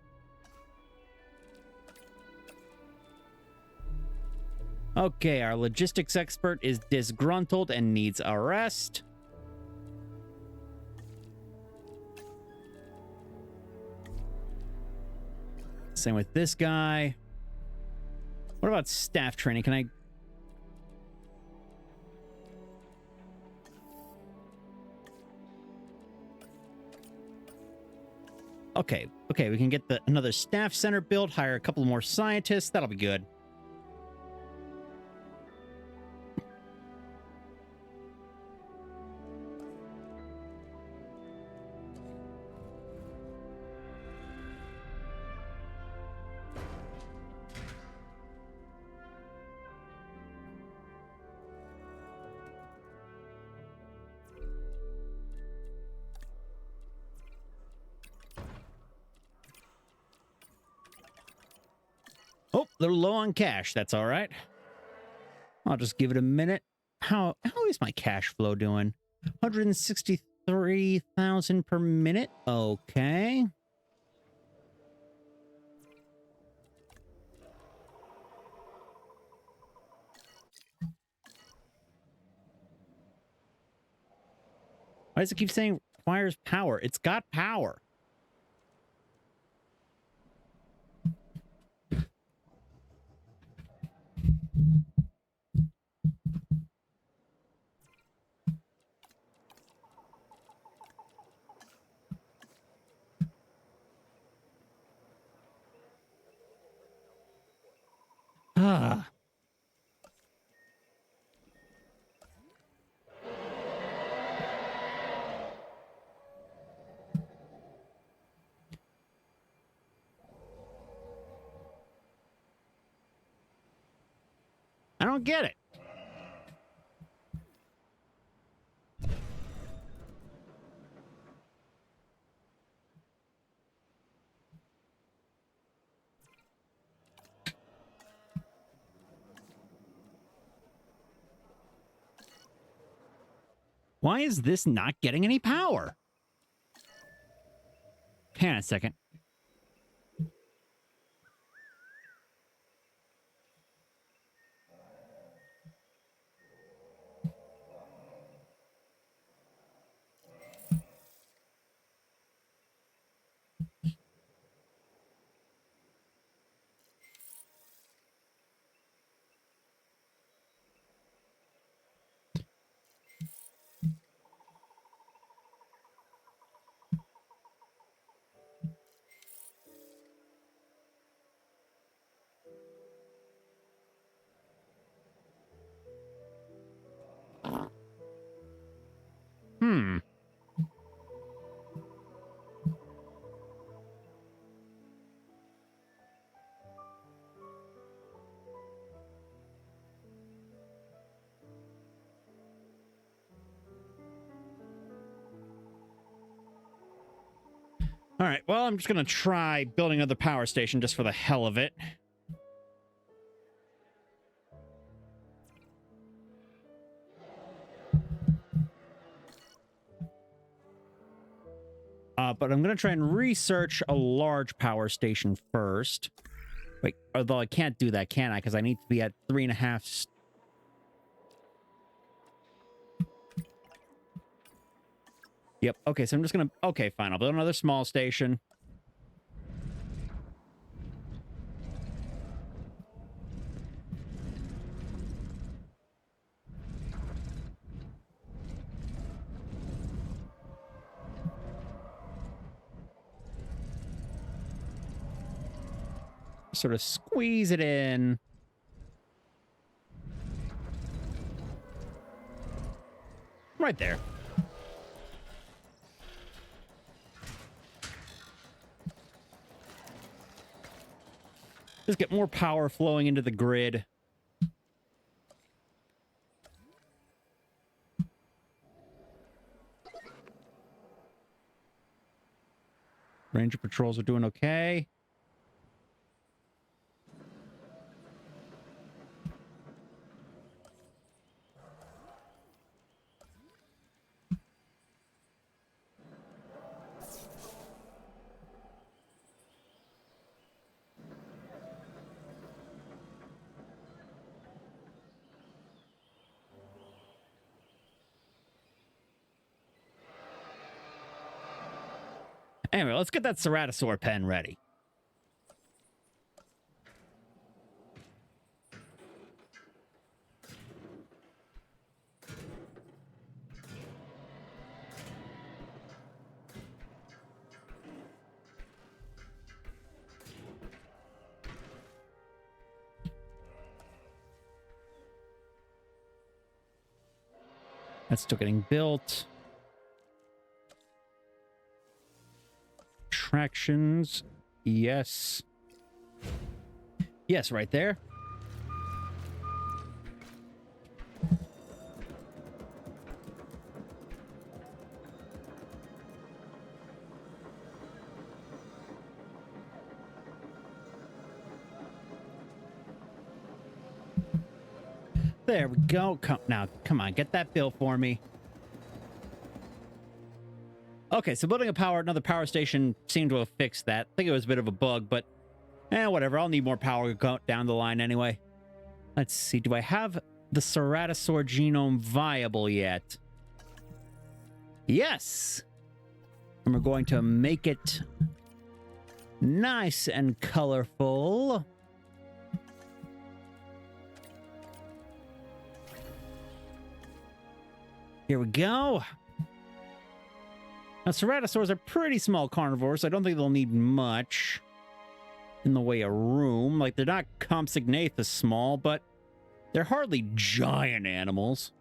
Okay, our logistics expert is disgruntled and needs a rest. Same with this guy. What about staff training? Can I... Okay, we can get another staff center built, hire a couple more scientists. That'll be good. Oh, a little low on cash. That's all right. I'll just give it a minute. How is my cash flow doing? 163,000 per minute. Okay. Why does it keep saying requires power? It's got power. Ah. I don't get it. Why is this not getting any power? Hang on a second. All right, well, I'm just going to try building another power station just for the hell of it. But I'm going to try and research a large power station first. Wait, although I can't do that, can I? Because I need to be at 3.5... Yep, okay, so I'm just going to... Okay, fine, I'll build another small station. Sort of squeeze it in. Right there. Just get more power flowing into the grid. Ranger patrols are doing okay. Anyway, let's get that Ceratosaur pen ready. That's still getting built. Attractions. Yes. Yes, right there. There we go. Come on, get that built for me. Okay, so building another power station seemed to have fixed that. I think it was a bit of a bug, but whatever. I'll need more power down the line anyway. Let's see. Do I have the Ceratosaur genome viable yet? Yes! And we're going to make it nice and colorful. Here we go. Now, ceratosaurs are pretty small carnivores, so I don't think they'll need much in the way of room. Like, they're not Compsognathus small, but they're hardly giant animals.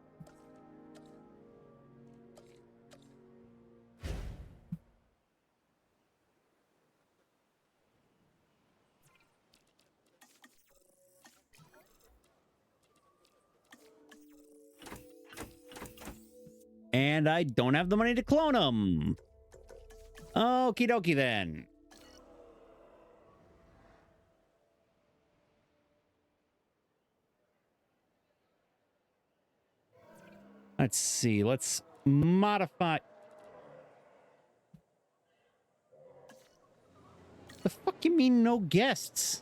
And I don't have the money to clone them. Okie dokie then. Let's see. Let's modify. The fuck you mean no guests?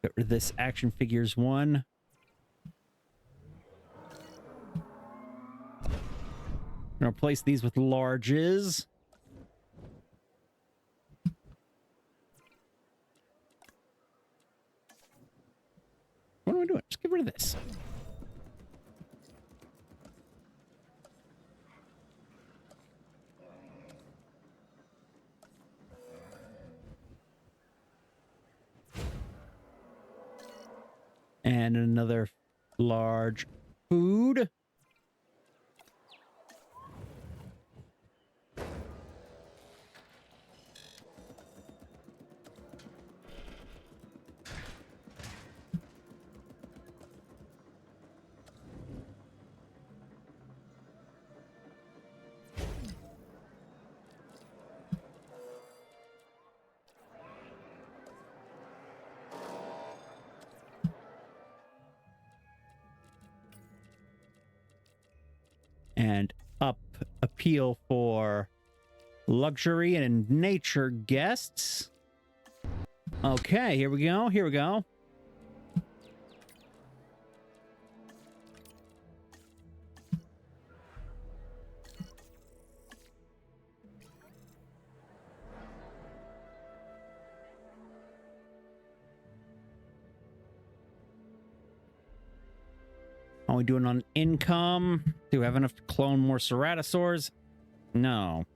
Get rid of this action figures one. I'm gonna replace these with larges. What am I doing? Just get rid of this. And another large food. And up appeal for luxury and nature guests. Okay, here we go. Here we go. Are we doing on income? Do we have enough to clone more ceratosaurs? No.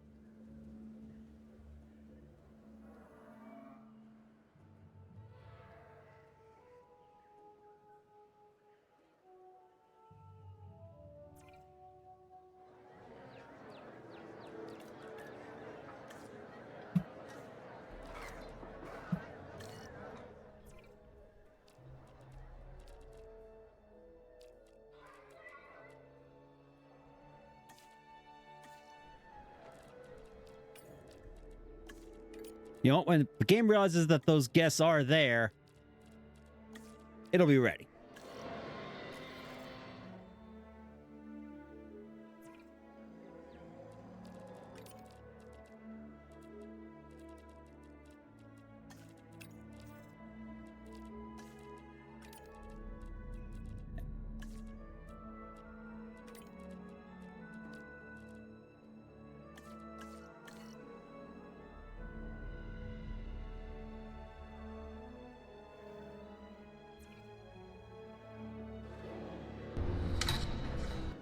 You know, when the game realizes that those guests are there, it'll be ready.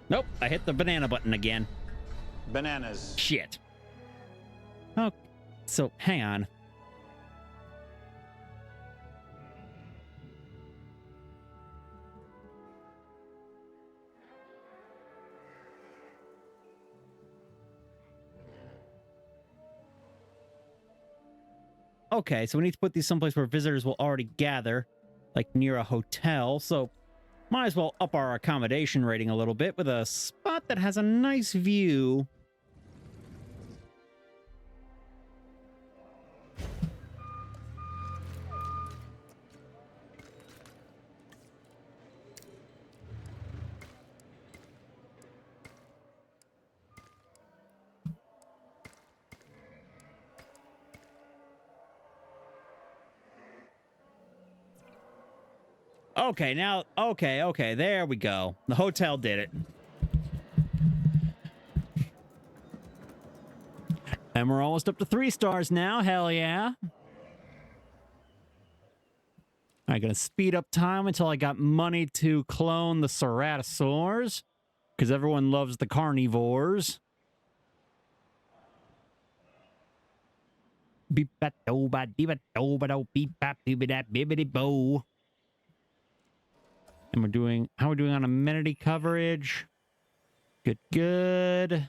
Nope, I hit the banana button again. Bananas. Shit. Oh, so hang on. Okay, so we need to put these someplace where visitors will already gather, like near a hotel, so might as well up our accommodation rating a little bit with a spot that has a nice view. Okay, now, okay, there we go. The hotel did it. And we're almost up to 3 stars now, hell yeah. I'm gonna speed up time until I got money to clone the ceratosaurs, because everyone loves the carnivores. Beep bat do ba dee ba do ba do beep bap beep da bibbity bo. And we're doing, how are we doing on amenity coverage? Good, good.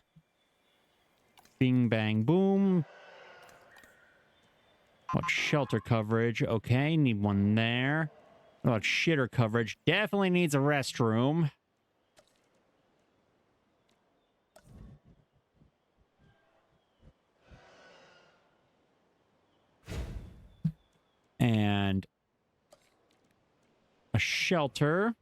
Bing, bang, boom. What about shelter coverage? Okay, need one there. What about shitter coverage? Definitely needs a restroom. And a shelter.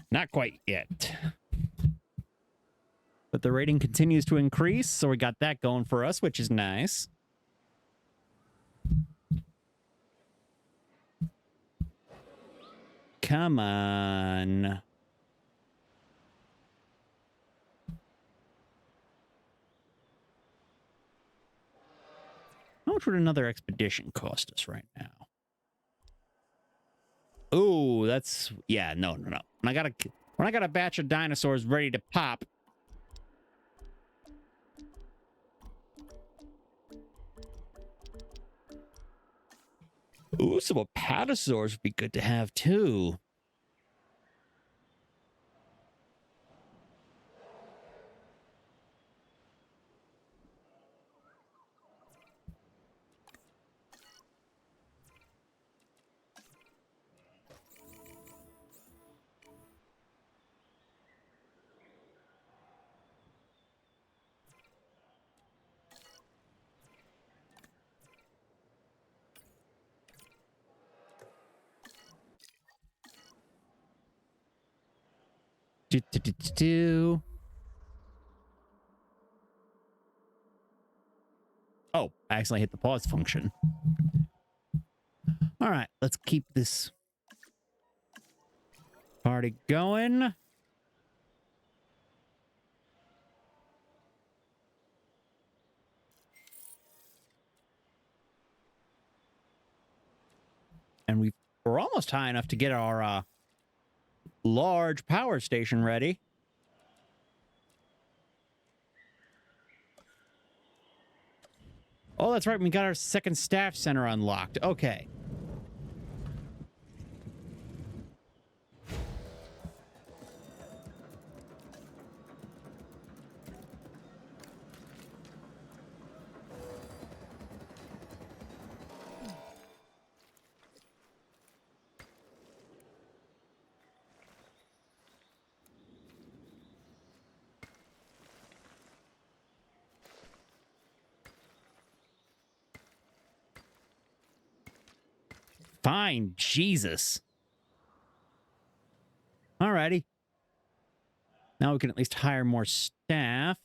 Not quite yet. But the rating continues to increase, so we got that going for us, which is nice. Come on. How much would another expedition cost us right now? Ooh, that's yeah. No. When I got a batch of dinosaurs ready to pop. Ooh, some apatosaurs would be good to have too. Do. Oh, I accidentally hit the pause function. All right, let's keep this party going. And we're almost high enough to get our large power station ready. Oh, that's right. We got our second staff center unlocked. Okay. Fine, Jesus. Alrighty. Now we can at least hire more staff.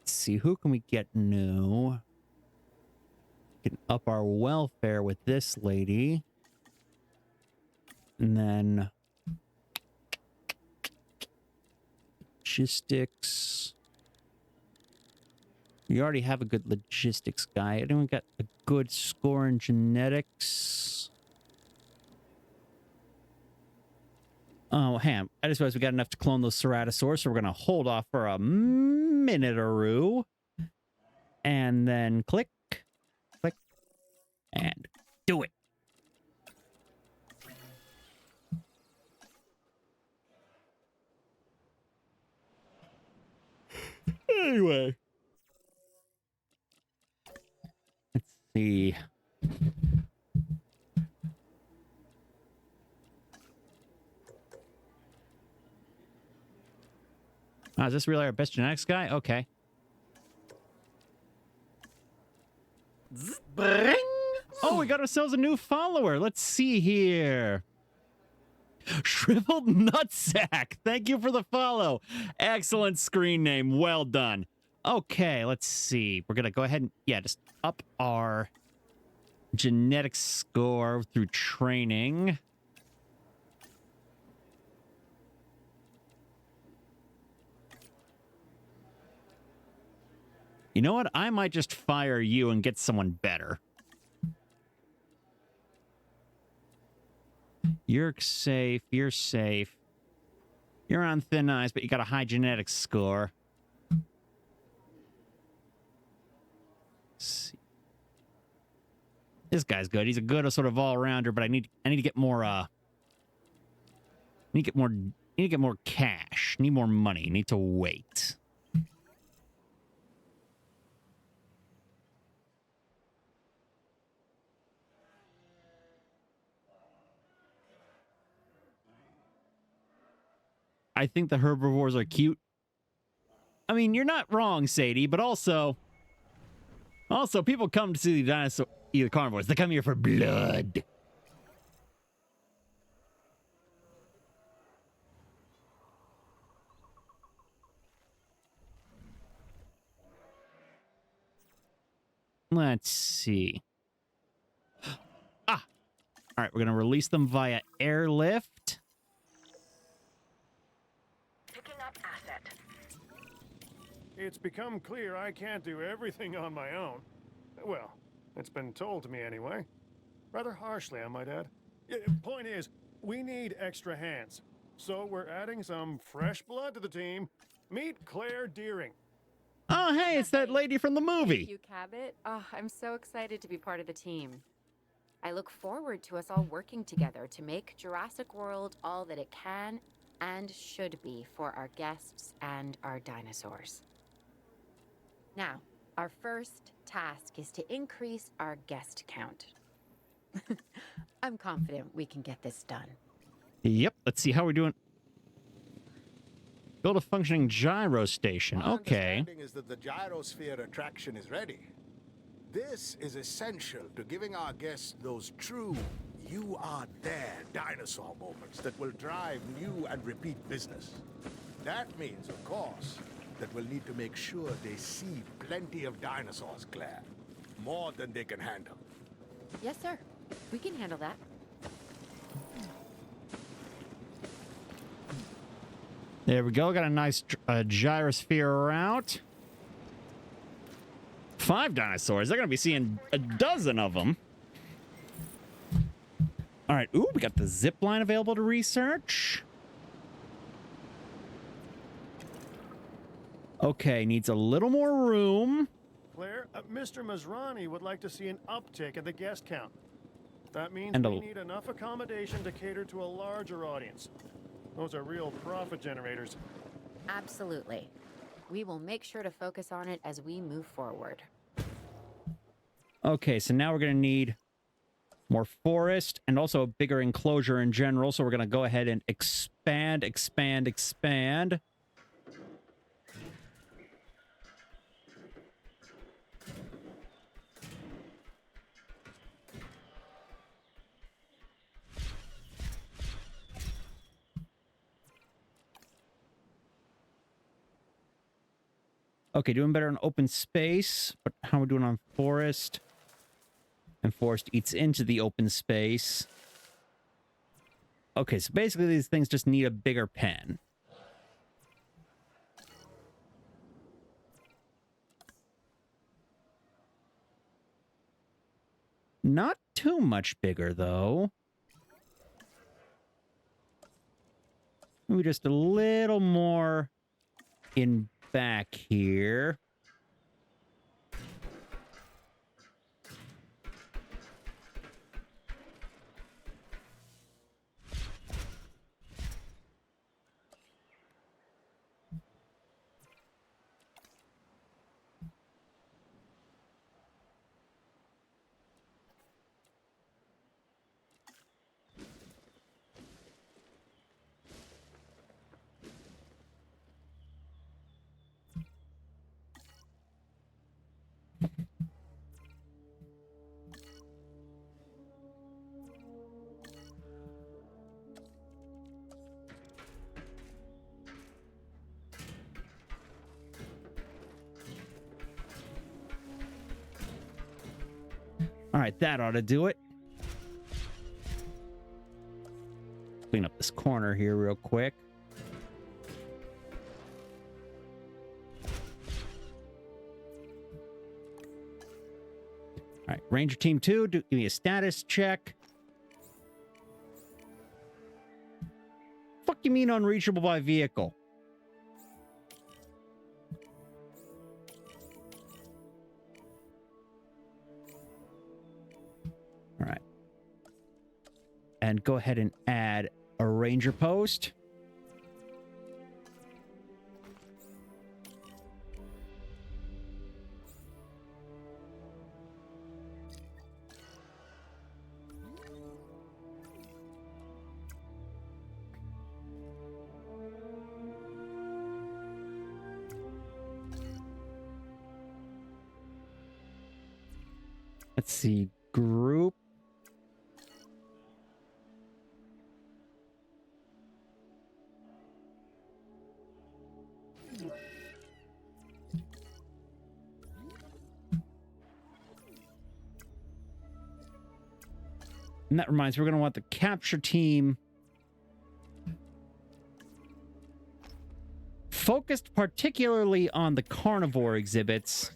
Let's see, who can we get new? We can up our welfare with this lady. And then logistics. We already have a good logistics guy. Anyone got a good score in genetics? Oh, ham. I just realized we got enough to clone those ceratosaurs, so we're going to hold off for a minute or two. And then click, click, and do it. Anyway. Let's see. Oh, is this really our best genetics guy? Okay. Oh, we got ourselves a new follower. Let's see here. Shriveled Nutsack. Thank you for the follow. Excellent screen name. Well done. Okay, let's see. We're going to go ahead and, yeah, just up our genetic score through training. You know what? I might just fire you and get someone better. You're safe. You're safe. You're on thin ice, but you got a high genetics score. Let's see. This guy's good. He's a good sort of all-rounder, but I need to get more need to get more cash. Need more money. Need to wait. I think the herbivores are cute. I mean, you're not wrong, Sadie, but also people come to see the carnivores. They come here for blood. Let's see. Ah! All right, we're going to release them via airlift. Picking up asset. It's become clear I can't do everything on my own. Well, it's been told to me anyway. Rather harshly, I might add. Point is, we need extra hands. So we're adding some fresh blood to the team. Meet Claire Deering. Oh, hey, it's that lady from the movie. Thank you, Cabot. Oh, I'm so excited to be part of the team. I look forward to us all working together to make Jurassic World all that it can and should be for our guests and our dinosaurs. Now, our first task is to increase our guest count. I'm confident we can get this done. Yep, let's see how we're doing. Build a functioning gyro station. My Okay. understanding is that the gyrosphere attraction is ready. This is essential to giving our guests those true you are there dinosaur moments that will drive new and repeat business. That means, of course, that we'll need to make sure they see plenty of dinosaurs, Claire. More than they can handle. Yes, sir. We can handle that. There we go. Got a nice gyrosphere route. 5 dinosaurs. They're going to be seeing a dozen of them. All right. Ooh, we got the zip line available to research. Okay, needs a little more room. Claire, Mr. Masrani would like to see an uptick in the guest count. That means And we need enough accommodation to cater to a larger audience. Those are real profit generators. Absolutely. We will make sure to focus on it as we move forward. Okay, so now we're going to need more forest and also a bigger enclosure in general. So we're going to go ahead and expand. Okay, doing better on open space, but how are we doing on forest? And forest eats into the open space. Okay, so basically these things just need a bigger pen. Not too much bigger, though. Maybe just a little more in back here. All right, that ought to do it. Clean up this corner here real quick. All right, Ranger Team 2, give me a status check. Fuck you mean unreachable by vehicle? All right. And go ahead and add a ranger post. Let's see, group. And that reminds me, we're going to want the capture team focused particularly on the carnivore exhibits.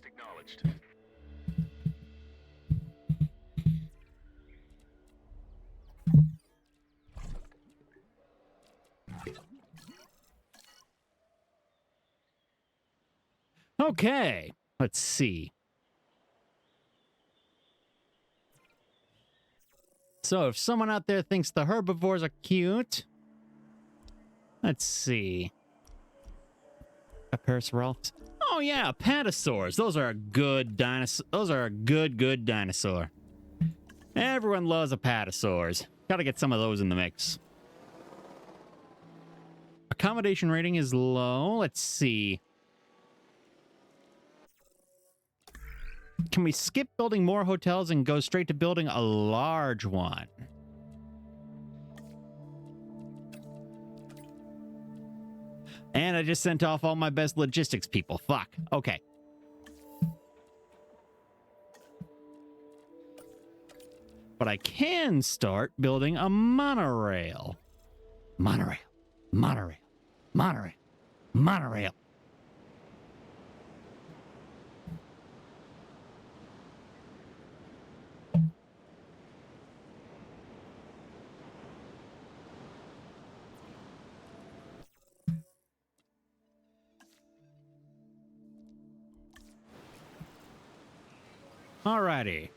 Okay, let's see. So if someone out there thinks the herbivores are cute, let's see. Apparosauropus. Oh yeah, apatosaurs. Those are a good dinosaur. Those are a good dinosaur. Everyone loves apatosaurs. Gotta get some of those in the mix. Accommodation rating is low. Let's see. Can we skip building more hotels and go straight to building a large one? And I just sent off all my best logistics people. Fuck. Okay. But I can start building a monorail. Monorail. Monorail. Monorail. Monorail. Alrighty.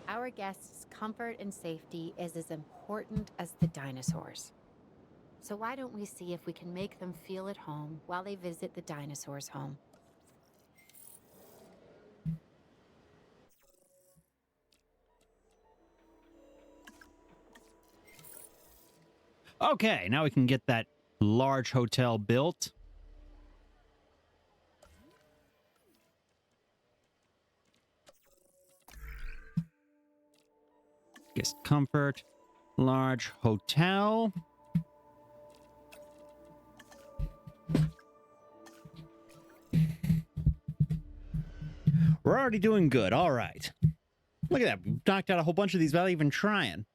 Our guests' comfort and safety is as important as the dinosaurs. So why don't we see if we can make them feel at home while they visit the dinosaurs' home? Okay, now we can get that large hotel built. Guest comfort, large hotel. We're already doing good. All right. Look at that. We've knocked out a whole bunch of these without even trying.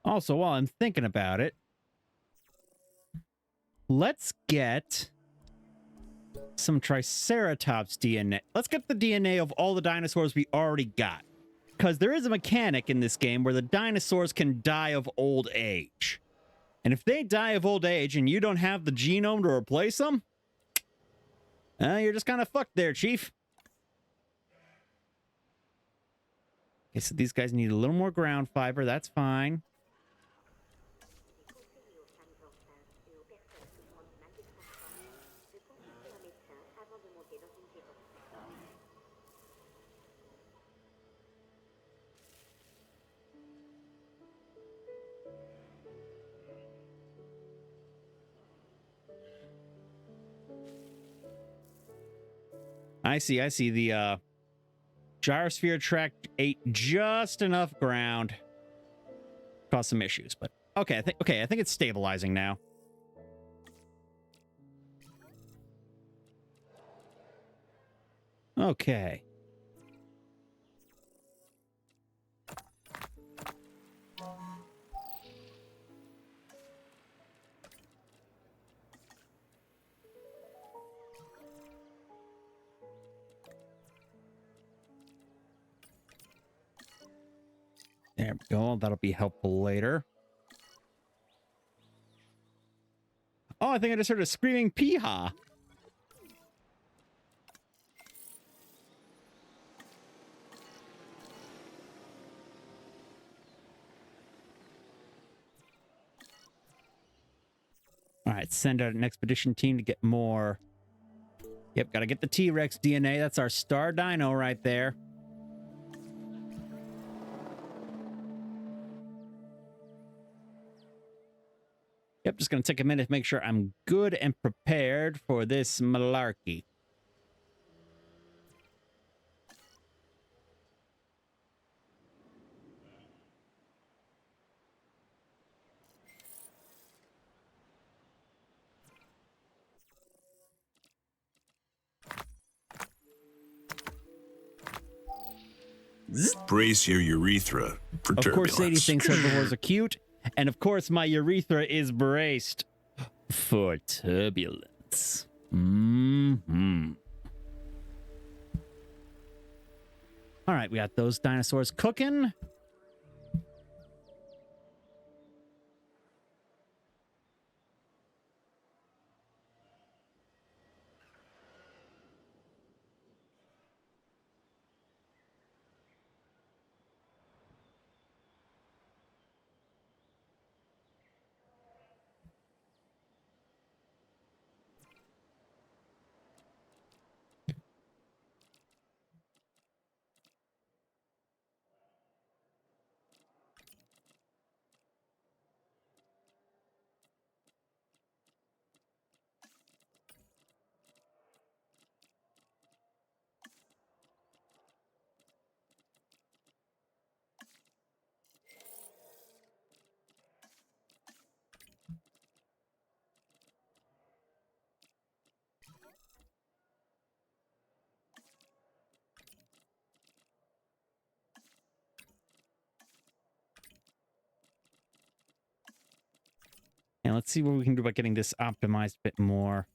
Also, while I'm thinking about it, let's get some Triceratops DNA. Let's get the DNA of all the dinosaurs we already got. Because there is a mechanic in this game where the dinosaurs can die of old age. And if they die of old age and you don't have the genome to replace them, you're just kind of fucked there, Chief. Okay, so these guys need a little more ground fiber. That's fine. I see. The gyrosphere track ate just enough ground. Caused some issues, but okay, I think it's stabilizing now. Okay. There we go. That'll be helpful later. Oh, I think I just heard a screaming peehaw. All right, send out an expedition team to get more. Yep, gotta get the T-Rex DNA. That's our star dino right there. Yep, just gonna take a minute to make sure I'm good and prepared for this malarkey. Brace your urethra for Of course, Sadie turbulence. thinks herbivores are cute, and of course, my urethra is braced for turbulence. Mm-hmm. All right, we got those dinosaurs cooking. And let's see what we can do about getting this optimized a bit more.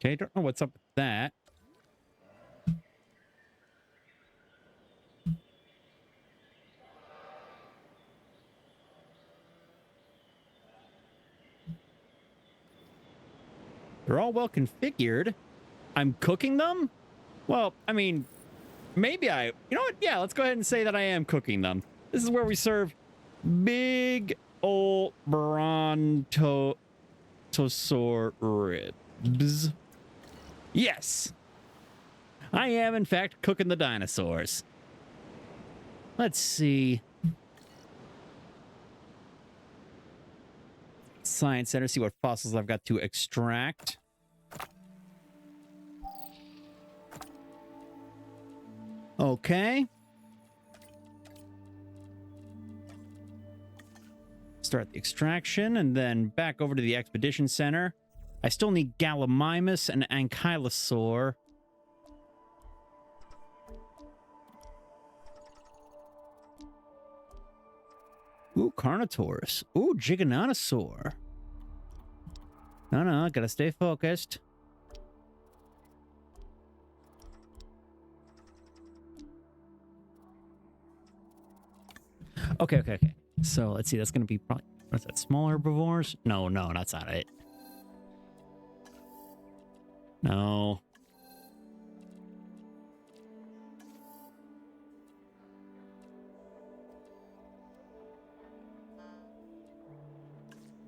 Okay, don't know what's up with that. They're all well configured. I'm cooking them? Well, I mean, maybe I... You know what? Yeah, let's go ahead and say that I am cooking them. This is where we serve big old brontosaur ribs. Yes! I am, in fact, cooking the dinosaurs. Let's see. Science Center, see what fossils I've got to extract. Okay. Start the extraction and then back over to the Expedition Center. I still need Gallimimus and Ankylosaur. Ooh, Carnotaurus. Ooh, Giganotosaur. No, gotta stay focused. Okay. So let's see, that's gonna be probably, what's that, small herbivores? No, that's not it. No.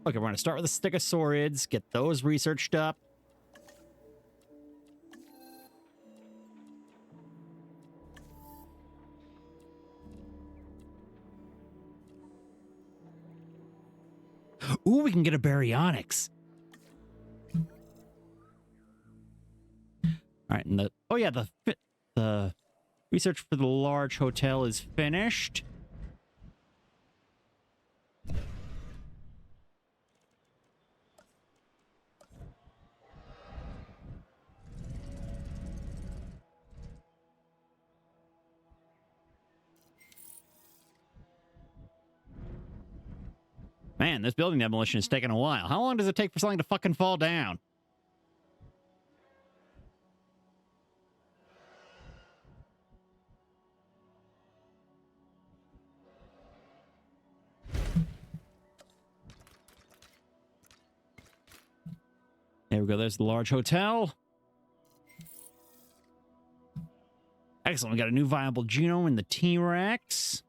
Okay, we're gonna start with the Stegosaurids, get those researched up. Ooh, we can get a Baryonyx. All right, and the research for the large hotel is finished. Man, this building demolition is taking a while. How long does it take for something to fucking fall down? There we go. There's the large hotel. Excellent. We got a new viable genome in the T-Rex.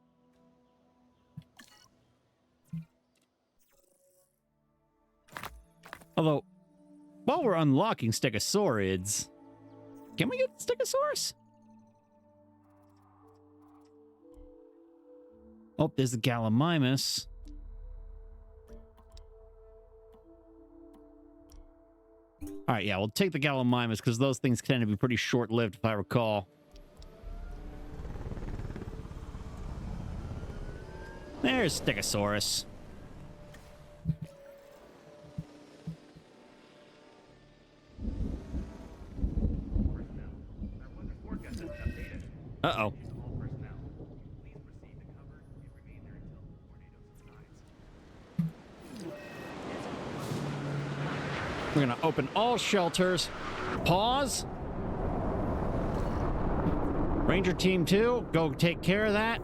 Although, while we're unlocking Stegosaurids, can we get Stegosaurus? Oh, there's the Gallimimus. All right, yeah, we'll take the Gallimimus because those things tend to be pretty short-lived, if I recall. There's Stegosaurus. Uh-oh. We're gonna open all shelters. Pause. Ranger Team 2, go take care of that.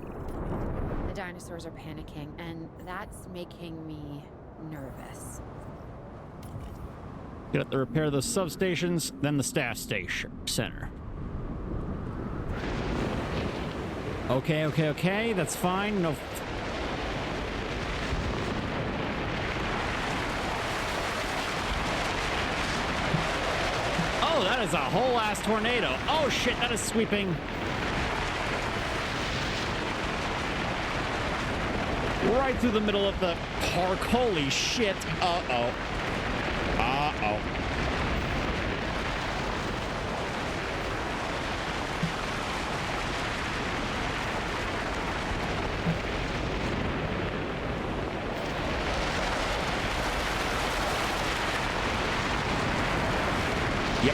The dinosaurs are panicking, and that's making me nervous. Get to repair those substations, then the staff station center. Okay, that's fine. No. Oh, that is a whole ass tornado. Oh shit, that is sweeping. Right through the middle of the park. Holy shit. Uh-oh. Uh-oh.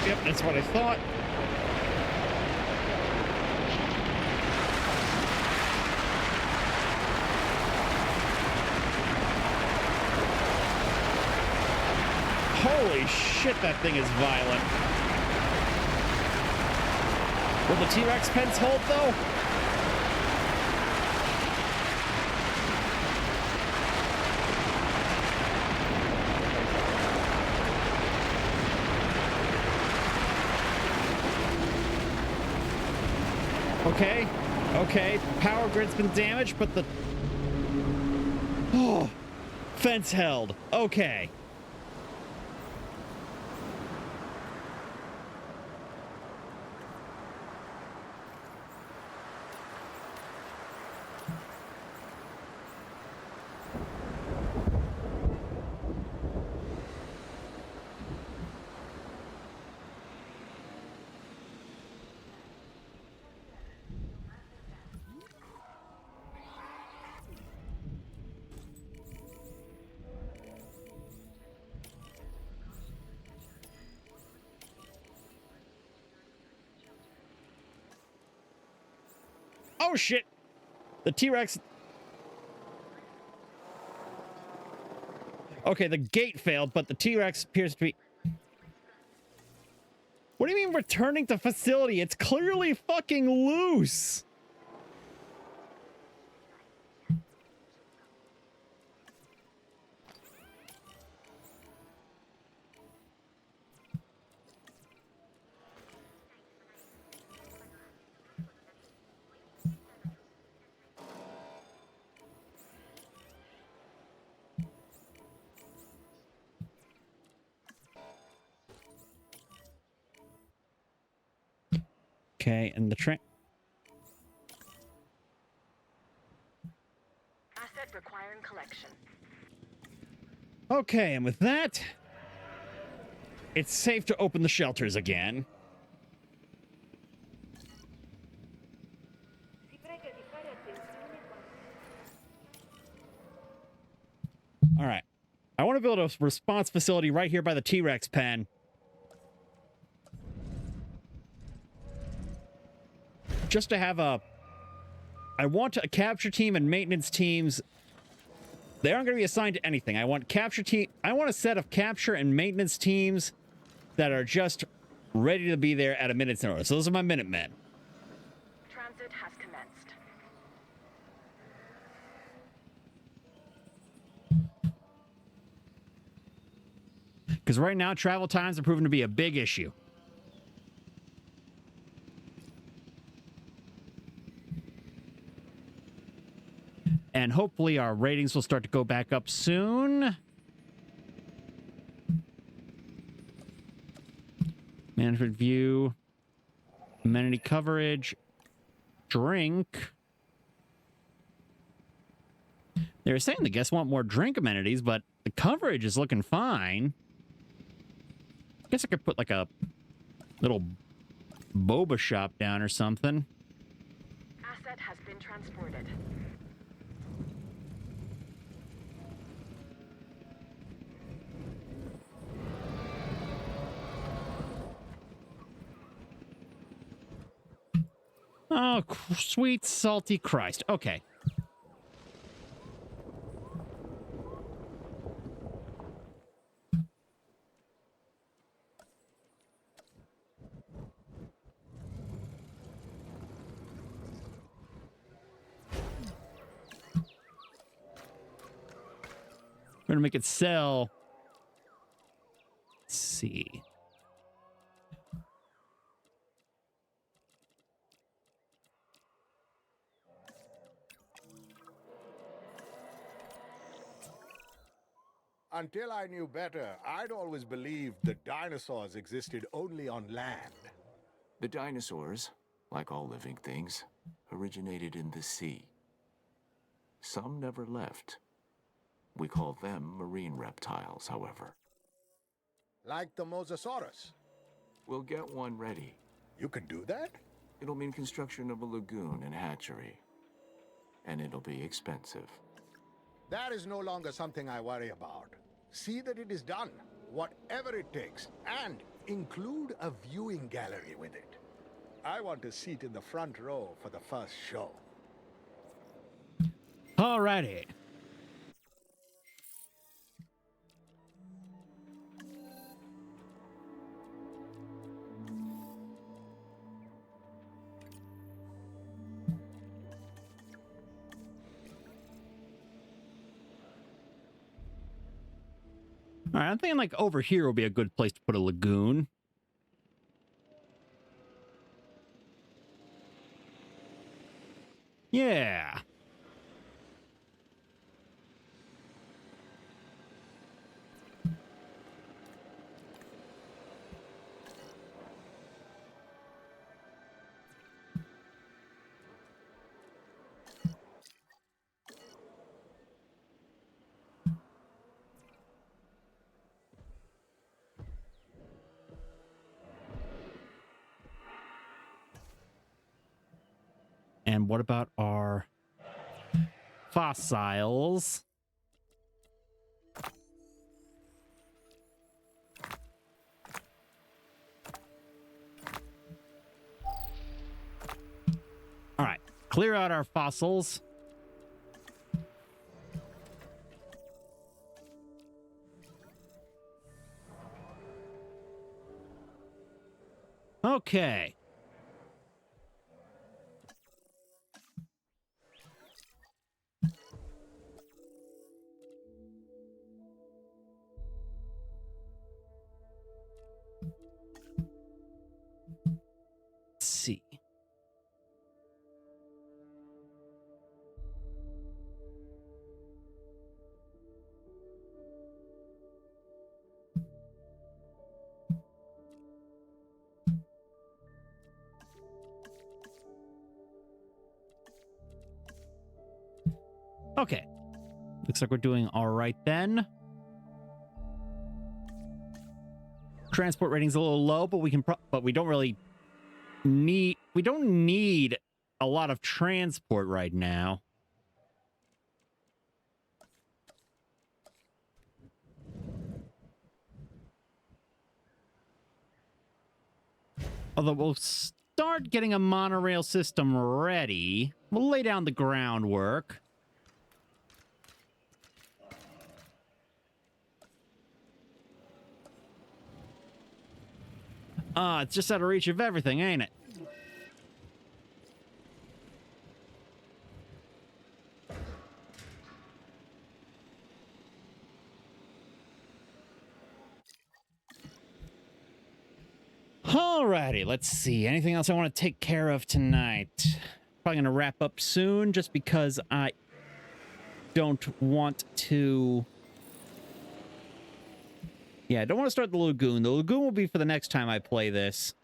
Yep, that's what I thought. Holy shit, that thing is violent. Will the T-Rex pens hold, though? Okay. Power grid's been damaged, but the... Oh, fence held. Okay. Oh shit! The T-Rex... Okay, the gate failed, but the T-Rex appears to be... What do you mean returning to facility? It's clearly fucking loose! Okay, and the train... Asset requiring collection. Okay, and with that... It's safe to open the shelters again. Alright. I want to build a response facility right here by the T-Rex pen. Just to have a... I want a capture team and maintenance teams. They aren't going to be assigned to anything. I want capture team... I want a set of capture and maintenance teams that are just ready to be there at a minute's notice. So those are my Minutemen. Transit has commenced. Because right now, travel times are proving to be a big issue. And hopefully our ratings will start to go back up soon. Management view. Amenity coverage. Drink. They were saying the guests want more drink amenities, but the coverage is looking fine. I guess I could put like a little boba shop down or something. Asset has been transported. Oh, sweet, salty Christ. Okay. We're gonna make it sell. Let's see. Until I knew better, I'd always believed the dinosaurs existed only on land. The dinosaurs, like all living things, originated in the sea. Some never left. We call them marine reptiles, however. Like the Mosasaurus. We'll get one ready. You can do that? It'll mean construction of a lagoon and hatchery. And it'll be expensive. That is no longer something I worry about. See that it is done, whatever it takes, and include a viewing gallery with it. I want a seat in the front row for the first show. Alrighty. All right, I'm thinking like over here will be a good place to put a lagoon. Yeah. And what about our fossils? All right, clear out our fossils. Okay. Let's see. Okay. Looks like we're doing all right then. Transport rating's a little low, but we can but we don't really need a lot of transport right now. Although we'll start getting a monorail system ready. We'll lay down the groundwork. It's just out of reach of everything, ain't it? Alrighty, let's see. Anything else I want to take care of tonight? Probably going to wrap up soon just because I don't want to... Yeah, I don't want to start the lagoon. The lagoon will be for the next time I play this.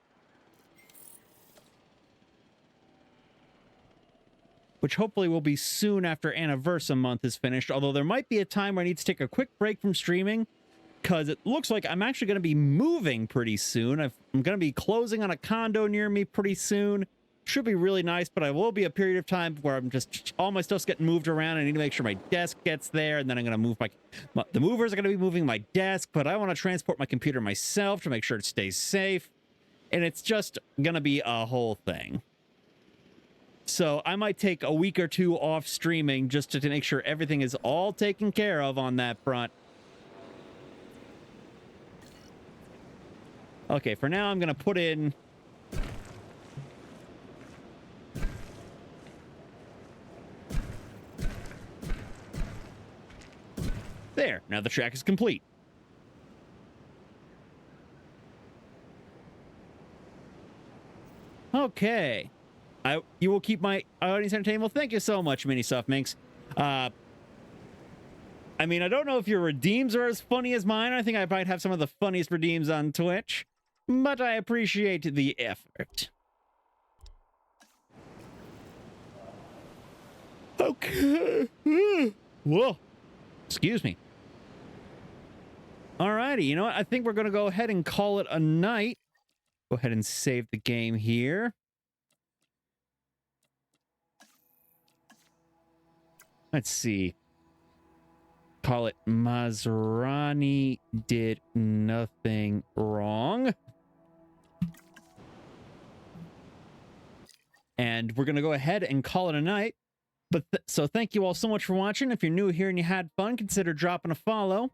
Which hopefully will be soon after Anniversa-Month is finished, although there might be a time where I need to take a quick break from streaming, because it looks like I'm actually going to be moving pretty soon. I'm going to be closing on a condo near me pretty soon. Should be really nice, but I will be a period of time where I'm just, all my stuff's getting moved around. I need to make sure my desk gets there, and then I'm going to move the movers are going to be moving my desk, but I want to transport my computer myself to make sure it stays safe, and it's just going to be a whole thing. So I might take a week or two off streaming just to make sure everything is all taken care of on that front. Okay, for now I'm going to put in... There, now the track is complete. Okay. You will keep my audience entertained. Well, thank you so much, Minisoft Minx. I mean, I don't know if your redeems are as funny as mine. I think I might have some of the funniest redeems on Twitch, but I appreciate the effort. Okay. Whoa. Excuse me. Alrighty, you know what? I think we're going to go ahead and call it a night. Go ahead and save the game here. Let's see. Call it Maserani did nothing wrong. And we're going to go ahead and call it a night. But so thank you all so much for watching. If you're new here and you had fun, consider dropping a follow.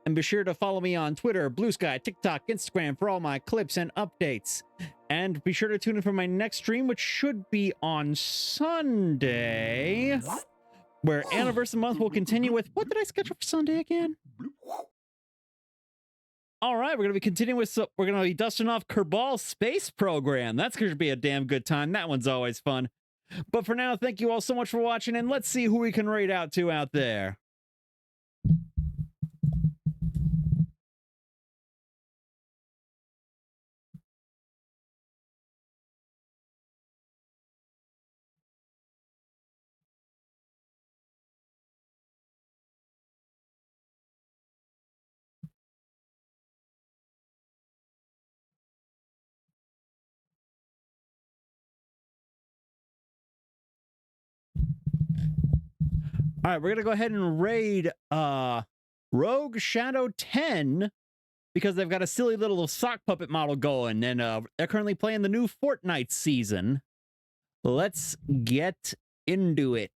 And be sure to follow me on Twitter, Blue Sky, TikTok, Instagram for all my clips and updates. And be sure to tune in for my next stream, which should be on Sunday, where Anniversary-Month will continue with... What did I schedule for Sunday again? All right, we're going to be continuing with... We're going to be dusting off Kerbal's space program. That's going to be a damn good time. That one's always fun. But for now, thank you all so much for watching, and let's see who we can raid out to out there. All right, we're going to go ahead and raid Rogue Shadow 10 because they've got a silly little sock puppet model going, and they're currently playing the new Fortnite season. Let's get into it.